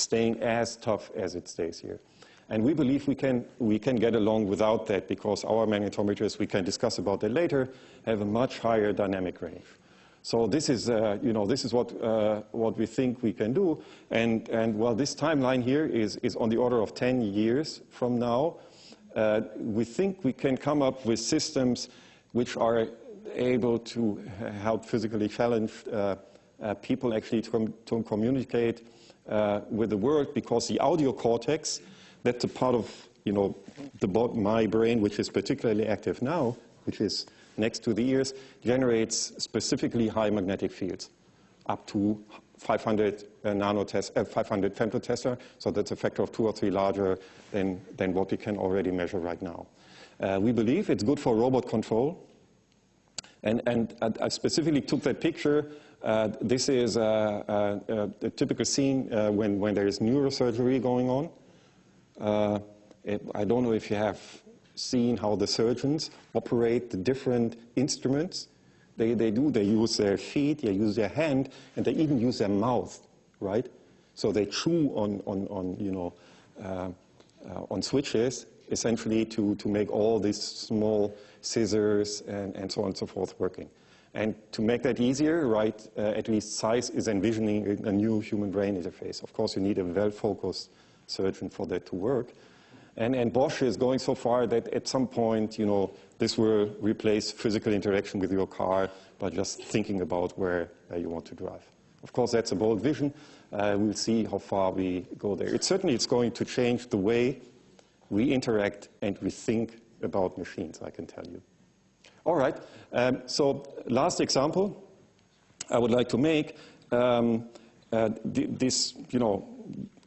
staying as tough as it stays here. And we believe we can get along without that because our magnetometers, we can discuss about that later, have a much higher dynamic range. So this is, you know, this is what we think we can do. And well, this timeline here is on the order of 10 years from now. We think we can come up with systems which are able to help physically challenged people actually to communicate with the world, because the audio cortex, that's a part of, you know, my brain, which is particularly active now, which is next to the ears, generates specifically high magnetic fields, up to 500 femtotesla, so that's a factor of 2 or 3 larger than what we can already measure right now. We believe it's good for robot control, and I specifically took that picture. This is a typical scene when there is neurosurgery going on. I don't know if you have seen how the surgeons operate the different instruments. They use their feet, they use their hand, and they even use their mouth, right? So they chew on switches, essentially to make all these small scissors and so on and so forth working. And to make that easier, right, at least SAIS is envisioning a new human brain interface. Of course, you need a well-focused surgeon for that to work. And Bosch is going so far that at some point, you know, this will replace physical interaction with your car by just thinking about where you want to drive. Of course, that's a bold vision. We'll see how far we go there. It's going to change the way we interact and we think about machines, I can tell you. All right, so last example I would like to make, this, you know,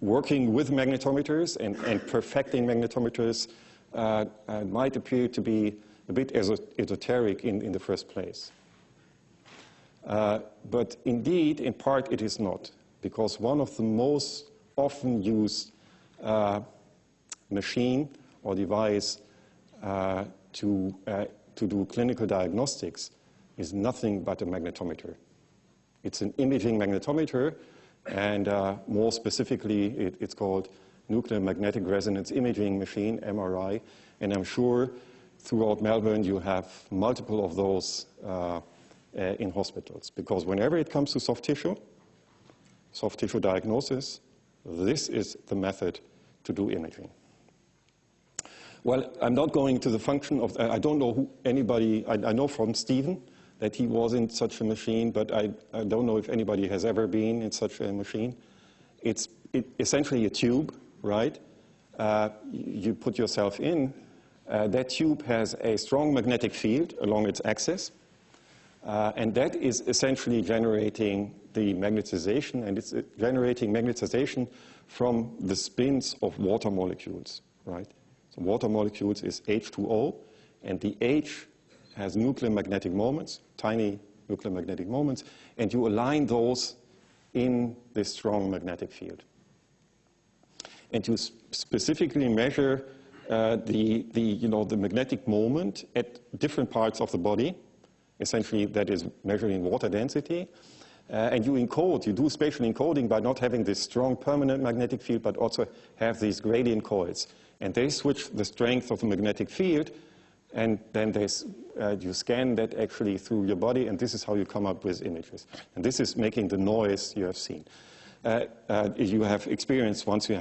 working with magnetometers and perfecting magnetometers might appear to be a bit esoteric in the first place. But indeed, in part, it is not, because one of the most often used machine or device to do clinical diagnostics is nothing but a magnetometer. It's an imaging magnetometer, and more specifically, it's called nuclear magnetic resonance imaging machine, MRI. And I'm sure throughout Melbourne you have multiple of those in hospitals, because whenever it comes to soft tissue diagnosis, this is the method to do imaging. Well, I'm not going to the function of, I don't know who anybody, I know from Stephen that he was in such a machine, but I don't know if anybody has ever been in such a machine. It's essentially a tube, right? You put yourself in. That tube has a strong magnetic field along its axis, and that is essentially generating the magnetization, and it's generating magnetization from the spins of water molecules, right? So water molecules is H2O, and the H has nuclear magnetic moments, tiny nuclear magnetic moments, and you align those in this strong magnetic field. And you specifically measure the magnetic moment at different parts of the body. Essentially, that is measuring water density. And you do spatial encoding by not having this strong permanent magnetic field, but also have these gradient coils. And they switch the strength of the magnetic field, and then you scan that actually through your body, and this is how you come up with images. And this is making the noise you have seen. You have experienced once you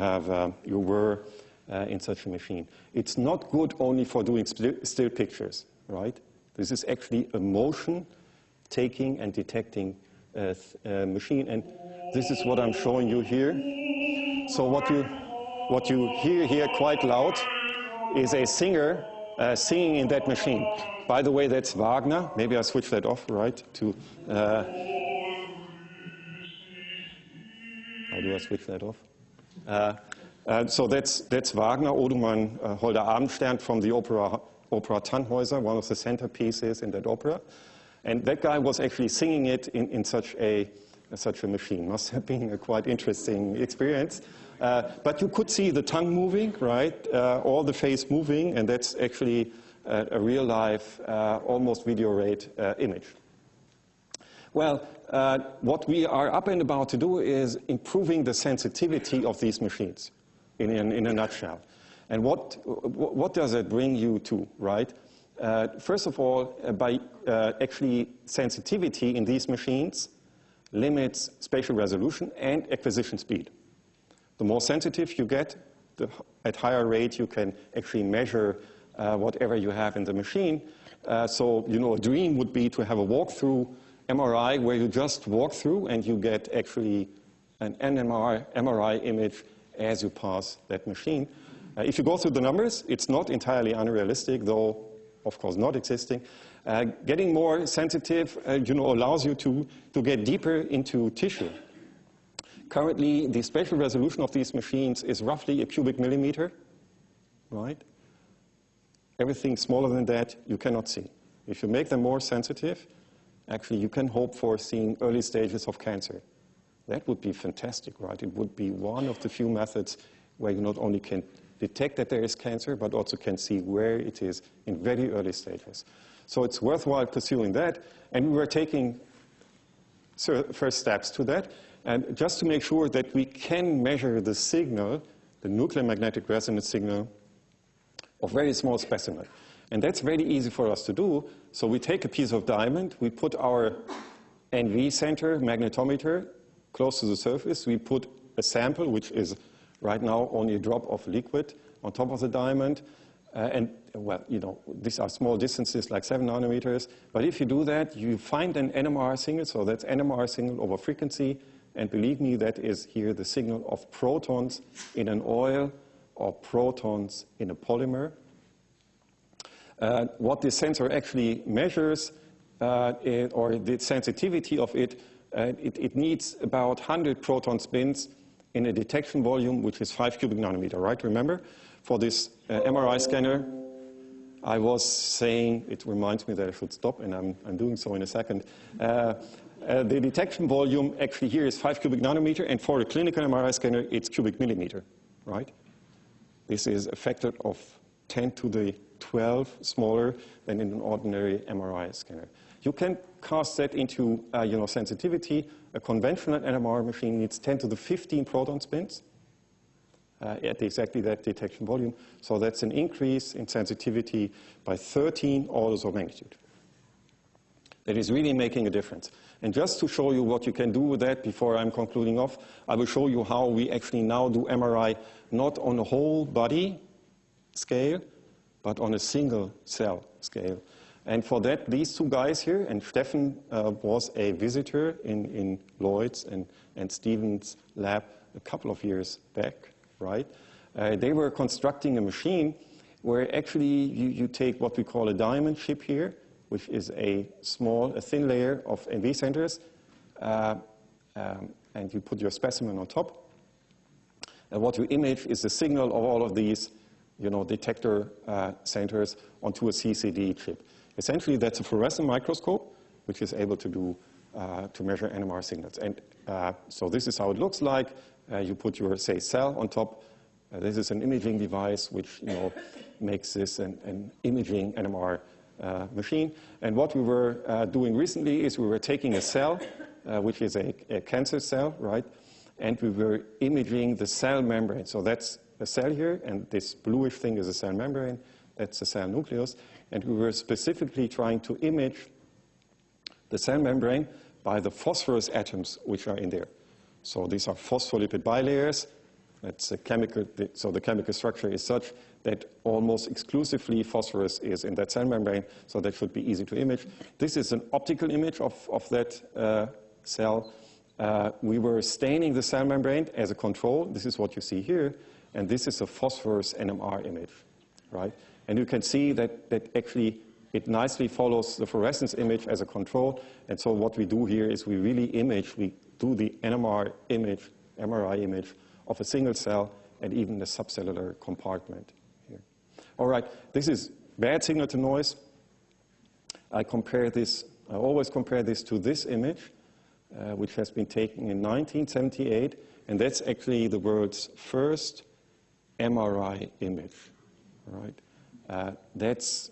were in such a machine. It's not good only for doing still pictures, right? This is actually a motion taking and detecting machine, and this is what I'm showing you here. So what you hear here quite loud is a singer singing in that machine. By the way, that's Wagner. Maybe I switch that off, right? do I switch that off? So that's Wagner, Odumann, Holder Abendstern from the opera Tannhäuser, one of the centerpieces in that opera. And that guy was actually singing it in such a machine. Must have been a quite interesting experience. But you could see the tongue moving, right? All the face moving, and that's actually a real-life, almost video rate image. Well, what we are up and about to do is improving the sensitivity of these machines in a nutshell. And what does it bring you to, right? First of all, by actually sensitivity in these machines limits spatial resolution and acquisition speed. The more sensitive you get, at higher rate you can actually measure whatever you have in the machine. So, you know, a dream would be to have a walkthrough MRI where you just walk through and you get actually an NMR MRI image as you pass that machine. If you go through the numbers, it's not entirely unrealistic, though of course not existing. Getting more sensitive, you know, allows you to get deeper into tissue. Currently, the spatial resolution of these machines is roughly a cubic millimeter, right? Everything smaller than that you cannot see. If you make them more sensitive, actually you can hope for seeing early stages of cancer. That would be fantastic, right? It would be one of the few methods where you not only can detect that there is cancer, but also can see where it is in very early stages. So it's worthwhile pursuing that, and we were taking first steps to that. And just to make sure that we can measure the signal, the nuclear magnetic resonance signal, of very small specimen. And that's very easy for us to do. So we take a piece of diamond, we put our NV center magnetometer close to the surface, we put a sample, which is right now only a drop of liquid on top of the diamond. And, well, you know, these are small distances, like 7 nanometers. But if you do that, you find an NMR signal, so that's NMR signal over frequency. And believe me, that is here the signal of protons in an oil or protons in a polymer. What this sensor actually measures, or the sensitivity of it, it needs about 100 proton spins in a detection volume, which is 5 cubic nanometer, right? Remember, for this MRI scanner, I was saying, it reminds me that I should stop, and I'm doing so in a second. The detection volume actually here is 5 cubic nanometer, and for a clinical MRI scanner, it's cubic millimeter, right? This is a factor of 10 to the 12 smaller than in an ordinary MRI scanner. You can cast that into you know, sensitivity. A conventional NMR machine needs 10 to the 15 proton spins at exactly that detection volume. So that's an increase in sensitivity by 13 orders of magnitude. That is really making a difference. And just to show you what you can do with that before I'm concluding off, I will show you how we actually now do MRI not on a whole body scale, but on a single cell scale. And for that, these two guys here, and Steffen was a visitor in Lloyd's and Stephen's lab a couple of years back, right? They were constructing a machine where actually you take what we call a diamond chip here, which is a thin layer of NV centers, and you put your specimen on top. And what you image is the signal of all of these, you know, detector centers onto a CCD chip. Essentially, that's a fluorescent microscope, which is able to do to measure NMR signals. And so this is how it looks like. You put your, say, cell on top. This is an imaging device, which, you know, makes this an imaging NMR machine. And what we were doing recently is we were taking a cell, which is a cancer cell, right? And we were imaging the cell membrane. So that's a cell here, and this bluish thing is a cell membrane. That's the cell nucleus. And we were specifically trying to image the cell membrane by the phosphorus atoms which are in there. So these are phospholipid bilayers. That's a chemical, so the chemical structure is such that almost exclusively phosphorus is in that cell membrane, so that should be easy to image. This is an optical image of that cell. We were staining the cell membrane as a control. This is what you see here, and this is a phosphorus NMR image, right? And you can see that actually it nicely follows the fluorescence image as a control. And so what we do here is we really image, we do the NMR image MRI image of a single cell and even the subcellular compartment here. All right, this is bad signal to noise. I always compare this to this image, which has been taken in 1978, and that's actually the world's first MRI image. All right, that's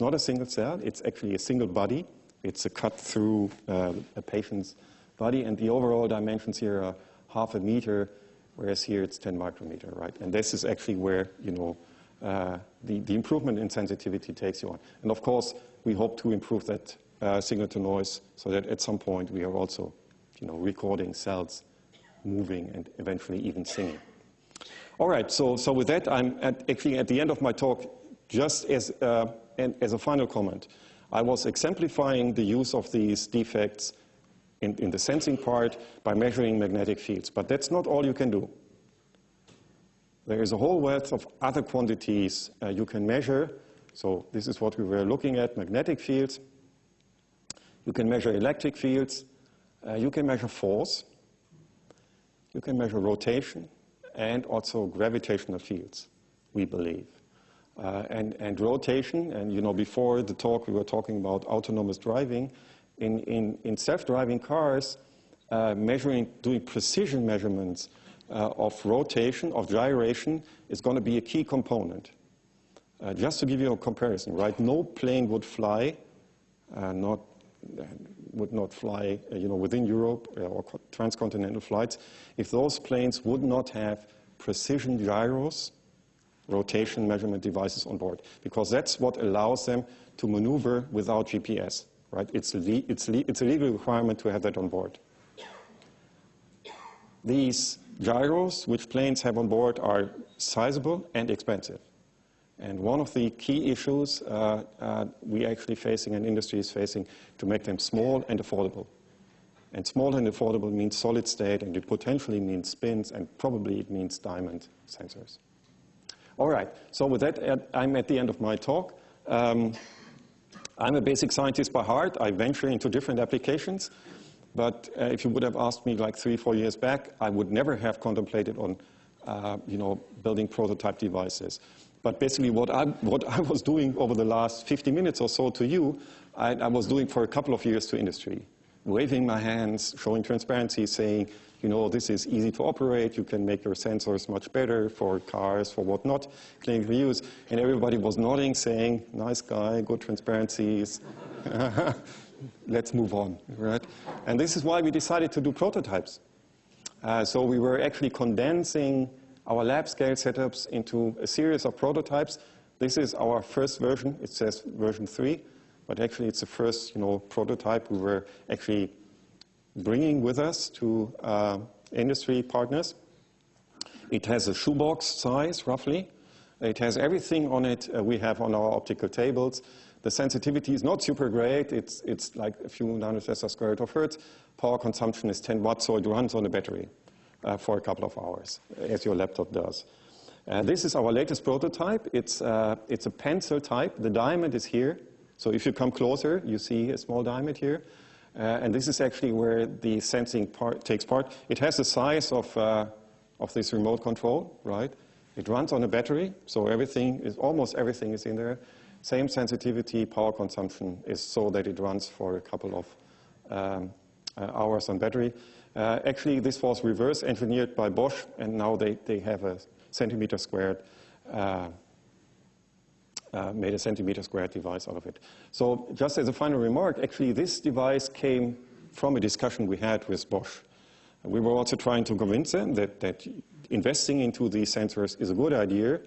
not a single cell. It's actually a single body. It's a cut through a patient's body, and the overall dimensions here are 0.5 meter, whereas here it's 10 micrometer, right? And this is actually where, you know, the improvement in sensitivity takes you on. And of course, we hope to improve that signal to noise so that at some point we are also, you know, recording cells moving and eventually even singing. All right, so with that, I'm actually at the end of my talk. Just as a final comment, I was exemplifying the use of these defects in the sensing part by measuring magnetic fields. But that's not all you can do. There is a whole wealth of other quantities you can measure. So this is what we were looking at, magnetic fields. You can measure electric fields. You can measure force. You can measure rotation and also gravitational fields, we believe. And rotation, and you know, before the talk we were talking about autonomous driving. In self-driving cars, doing precision measurements of rotation, of gyration, is going to be a key component. Just to give you a comparison, right? No plane would fly, would not fly, you know, within Europe or transcontinental flights if those planes would not have precision gyros, rotation measurement devices on board, because that's what allows them to maneuver without GPS, right? It's a legal requirement to have that on board. These gyros, which planes have on board, are sizable and expensive. And one of the key issues we actually facing and industry is facing to make them small and affordable. And small and affordable means solid state, and it potentially means spins, and probably it means diamond sensors. All right, so with that, I'm at the end of my talk. I'm a basic scientist by heart. I venture into different applications. But if you would have asked me like 3-4 years back, I would never have contemplated on you know, building prototype devices. But basically what I was doing over the last 50 minutes or so to you, I was doing for a couple of years to industry. Waving my hands, showing transparency, saying, you know, this is easy to operate, you can make your sensors much better for cars, for whatnot, clinical use. And everybody was nodding, saying, nice guy, good transparencies, let's move on, right? And this is why we decided to do prototypes. So we were actually condensing our lab scale setups into a series of prototypes. This is our first version. It says version 3, but actually it's the first, you know, prototype we were actually bringing with us to industry partners. It has a shoebox size, roughly. It has everything on it we have on our optical tables. The sensitivity is not super great. It's like a few nanotesla square root of hertz. Power consumption is 10 watts, so it runs on a battery for a couple of hours, as your laptop does. This is our latest prototype. It's a pencil type. The diamond is here. So if you come closer, you see a small diamond here. And this is actually where the sensing part takes part. It has the size of this remote control, right? It runs on a battery, so almost everything is in there. Same sensitivity, power consumption is so that it runs for a couple of hours on battery. Actually, this was reverse engineered by Bosch, and now they have a centimeter squared made a centimeter squared device out of it. So just as a final remark, actually this device came from a discussion we had with Bosch. We were also trying to convince them that investing into these sensors is a good idea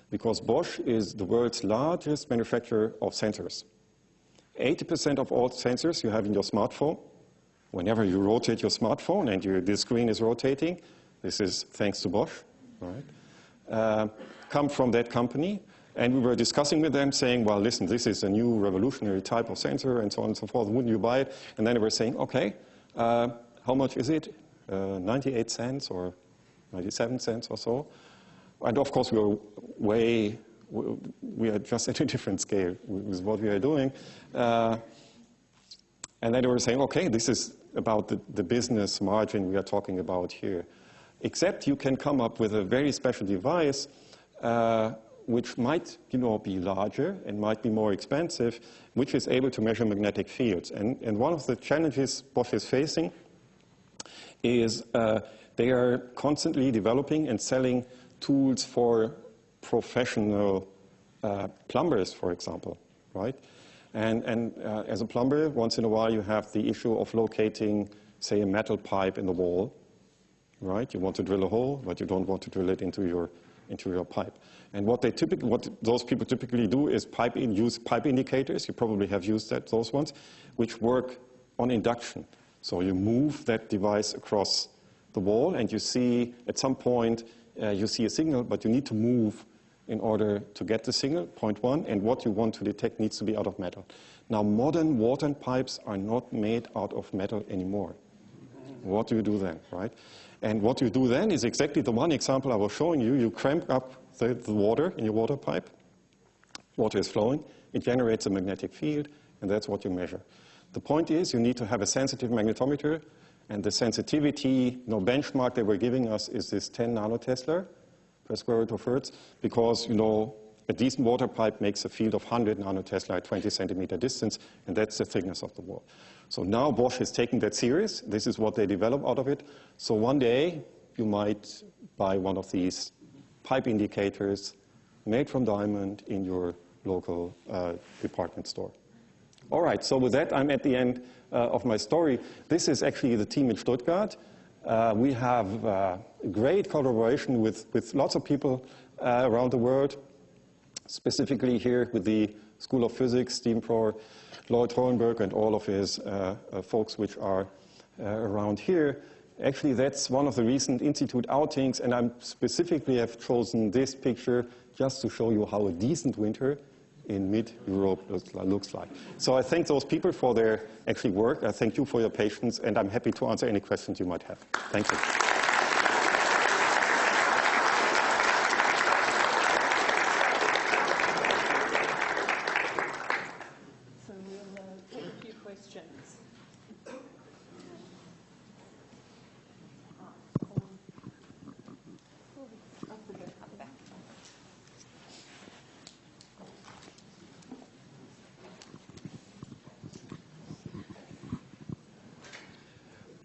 because Bosch is the world's largest manufacturer of sensors. 80% of all sensors you have in your smartphone, whenever you rotate your smartphone and the screen is rotating, this is thanks to Bosch, right? Come from that company. And we were discussing with them saying, well, listen, this is a new revolutionary type of sensor and so on and so forth. Wouldn't you buy it? And then they were saying, okay, how much is it? 98 cents or 97 cents or so. And of course, we are just at a different scale with what we are doing. And then they were saying, okay, this is about the business margin we are talking about here. except you can come up with a very special device which might be larger and might be more expensive, which is able to measure magnetic fields. And one of the challenges Bosch is facing is they are constantly developing and selling tools for professional plumbers, for example, right? And as a plumber, once in a while you have the issue of locating, say, a metal pipe in the wall, right? You want to drill a hole, but you don't want to drill it into your pipe. And what those people typically do is use pipe indicators. You probably have used those ones, which work on induction. So you move that device across the wall, and you see at some point you see a signal, but you need to move in order to get the signal, point one, and what you want to detect needs to be out of metal. Now, modern water pipes are not made out of metal anymore. What do you do then, right? And what you do then is exactly the one example I was showing you. You cramp up the water in your water pipe. Water is flowing. It generates a magnetic field, and that's what you measure. The point is you need to have a sensitive magnetometer, and the sensitivity benchmark they were giving us is this 10 nanotesla per square root of hertz, because a decent water pipe makes a field of 100 nanotesla at 20 centimeter distance, and that's the thickness of the wall. So now Bosch is taking that serious. This is what they develop out of it. So one day you might buy one of these pipe indicators made from diamond in your local department store. All right, so with that, I'm at the end of my story. This is actually the team in Stuttgart. We have great collaboration with lots of people around the world, specifically here with the School of Physics, Stephen Prohr, Lloyd Hohenberg, and all of his folks which are around here. Actually, that's one of the recent institute outings, and I specifically have chosen this picture just to show you how a decent winter in mid-Europe looks like. So I thank those people for their actually work. I thank you for your patience, and I'm happy to answer any questions you might have. Thank you. So we'll take a few questions.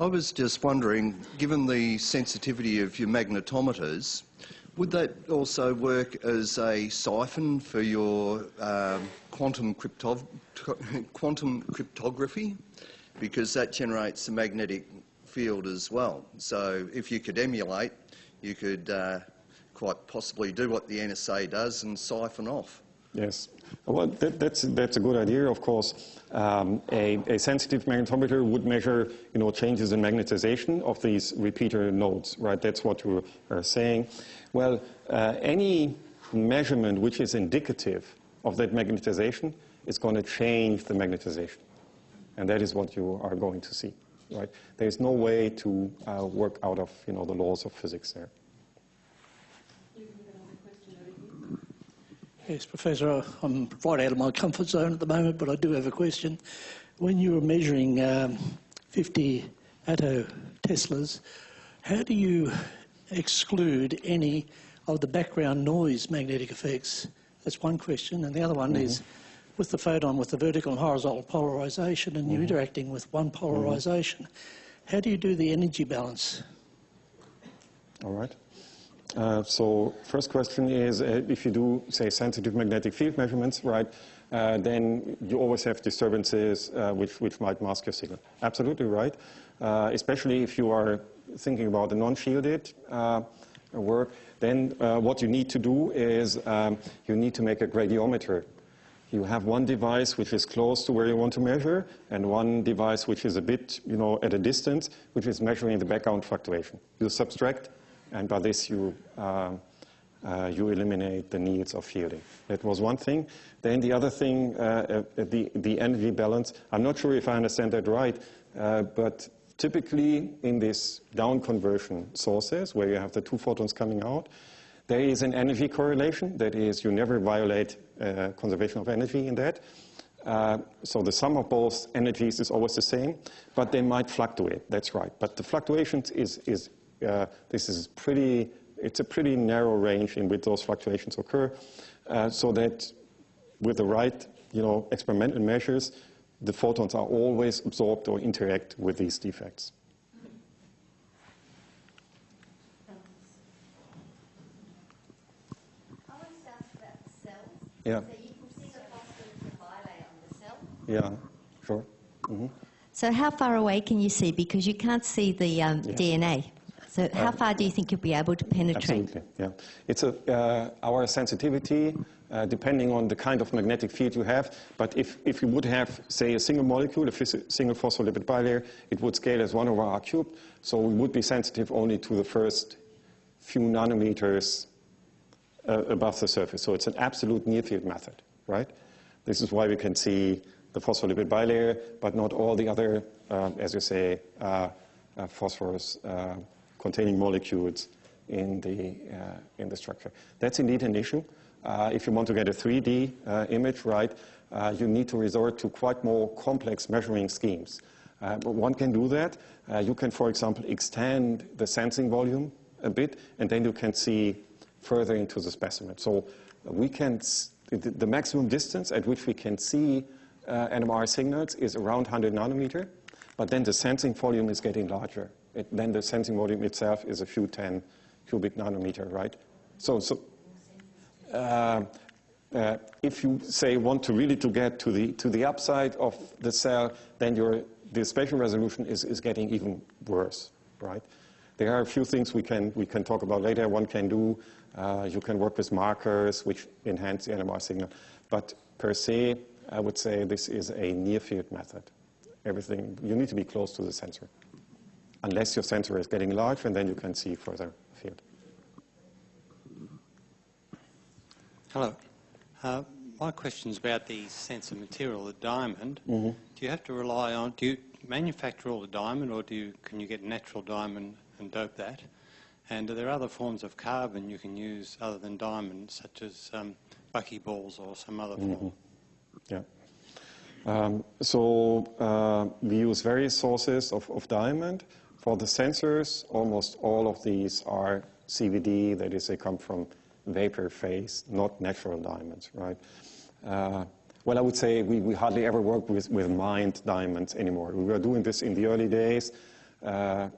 I was just wondering, given the sensitivity of your magnetometers, would that also work as a siphon for your quantum cryptography? Because that generates a magnetic field as well. So if you could emulate, you could quite possibly do what the NSA does and siphon off. Yes. Well, that's a good idea, of course. A sensitive magnetometer would measure, changes in magnetization of these repeater nodes, right? That's what you are saying. Well, any measurement which is indicative of that magnetization is going to change the magnetization. And that is what you are going to see, right? There's no way to work out of, the laws of physics there. Yes, Professor, I'm right out of my comfort zone at the moment, but I do have a question. When you were measuring 50 attoteslas, how do you exclude any of the background noise magnetic effects? That's one question. And the other one is, with the photon, with the vertical and horizontal polarization, and you're interacting with one polarization, how do you do the energy balance? All right. So first question is, if you do, say, sensitive magnetic field measurements, right, then you always have disturbances which might mask your signal. Absolutely right, especially if you are thinking about the non-shielded work. Then what you need to do is you need to make a gradiometer. You have one device which is close to where you want to measure, and one device which is a bit, at a distance, which is measuring the background fluctuation. You subtract, and by this you eliminate the needs of shielding. That was one thing. Then the other thing, the energy balance. I'm not sure if I understand that right, but typically in this down conversion sources, where you have the two photons coming out, there is an energy correlation. That is, you never violate conservation of energy in that. So the sum of both energies is always the same, but they might fluctuate. That's right. But the fluctuations is this is it's a pretty narrow range in which those fluctuations occur, so that with the right, experimental measures, the photons are always absorbed or interact with these defects. I want to ask about the cells. Yeah. So you can see the phospholipid bilayer on the cell. Yeah, sure. Mm-hmm. So how far away can you see? Because you can't see the DNA. So how far do you think you'll be able to penetrate? Absolutely, yeah. It's our sensitivity, depending on the kind of magnetic field you have, but if you would have, say, a single molecule, a single phospholipid bilayer, it would scale as 1 over r cubed, so we would be sensitive only to the first few nanometers above the surface. So it's an absolute near-field method, right? This is why we can see the phospholipid bilayer, but not all the other, as you say, phosphorus containing molecules in the structure. That's indeed an issue. If you want to get a 3D image, right, you need to resort to quite more complex measuring schemes. But one can do that. You can, for example, extend the sensing volume a bit, and then you can see further into the specimen. So we can, the maximum distance at which we can see NMR signals is around 100 nanometer, but then the sensing volume is getting larger. Then the sensing volume itself is a few 10 cubic nanometer, right? So if you say want to really to get to the upside of the cell, then the spatial resolution is getting even worse, right? There are a few things we can talk about later. One can do, you can work with markers which enhance the NMR signal, but per se, I would say this is a near-field method. Everything, you need to be close to the sensor, unless your sensor is getting large, and then you can see further afield. Hello. My question is about the sensor material, the diamond. Mm-hmm. Do you have to rely on, do you manufacture all the diamond, or can you get natural diamond and dope that? And are there other forms of carbon you can use other than diamond, such as buckyballs or some other form? Yeah. We use various sources of diamond. For the sensors, almost all of these are CVD, that is, they come from vapor phase, not natural diamonds, right? Well, I would say we hardly ever work with mined diamonds anymore. We were doing this in the early days because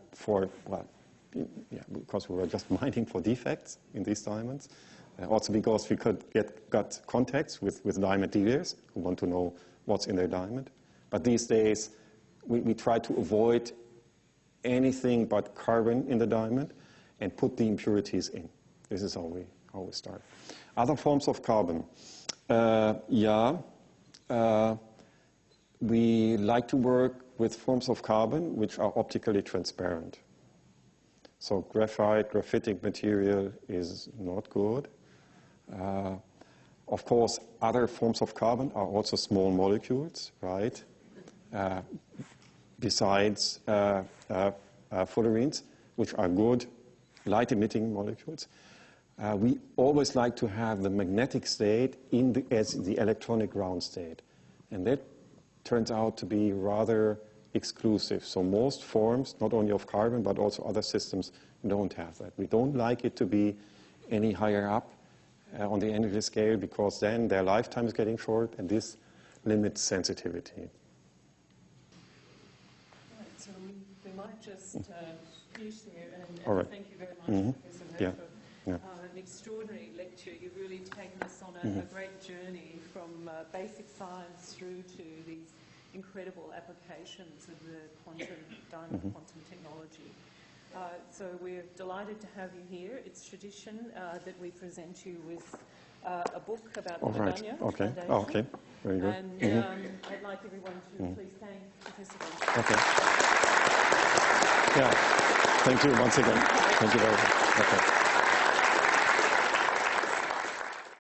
we were just mining for defects in these diamonds. Also because we got contacts with diamond dealers who want to know what's in their diamond. But these days, we try to avoid anything but carbon in the diamond and put the impurities in. This is how we start. Other forms of carbon. We like to work with forms of carbon which are optically transparent. So graphite, graphitic material is not good. Of course, other forms of carbon are also small molecules, right? Besides fullerenes, which are good light-emitting molecules. We always like to have the magnetic state as the electronic ground state. And that turns out to be rather exclusive. So most forms, not only of carbon, but also other systems, don't have that. We don't like it to be any higher up on the energy scale, because then their lifetime is getting short, and this limits sensitivity. Right, so we might just finish there, and thank you very much, Professor Mercer, for an extraordinary lecture. You've really taken us on a great journey from basic science through to these incredible applications of the diamond quantum technology. So we're delighted to have you here. It's tradition that we present you with a book about the Miegunyah Foundation. Oh, okay. Very good. And I'd like everyone to please thank Professor Benson. Okay. Yeah. Thank you once again. Thank you very much. Okay.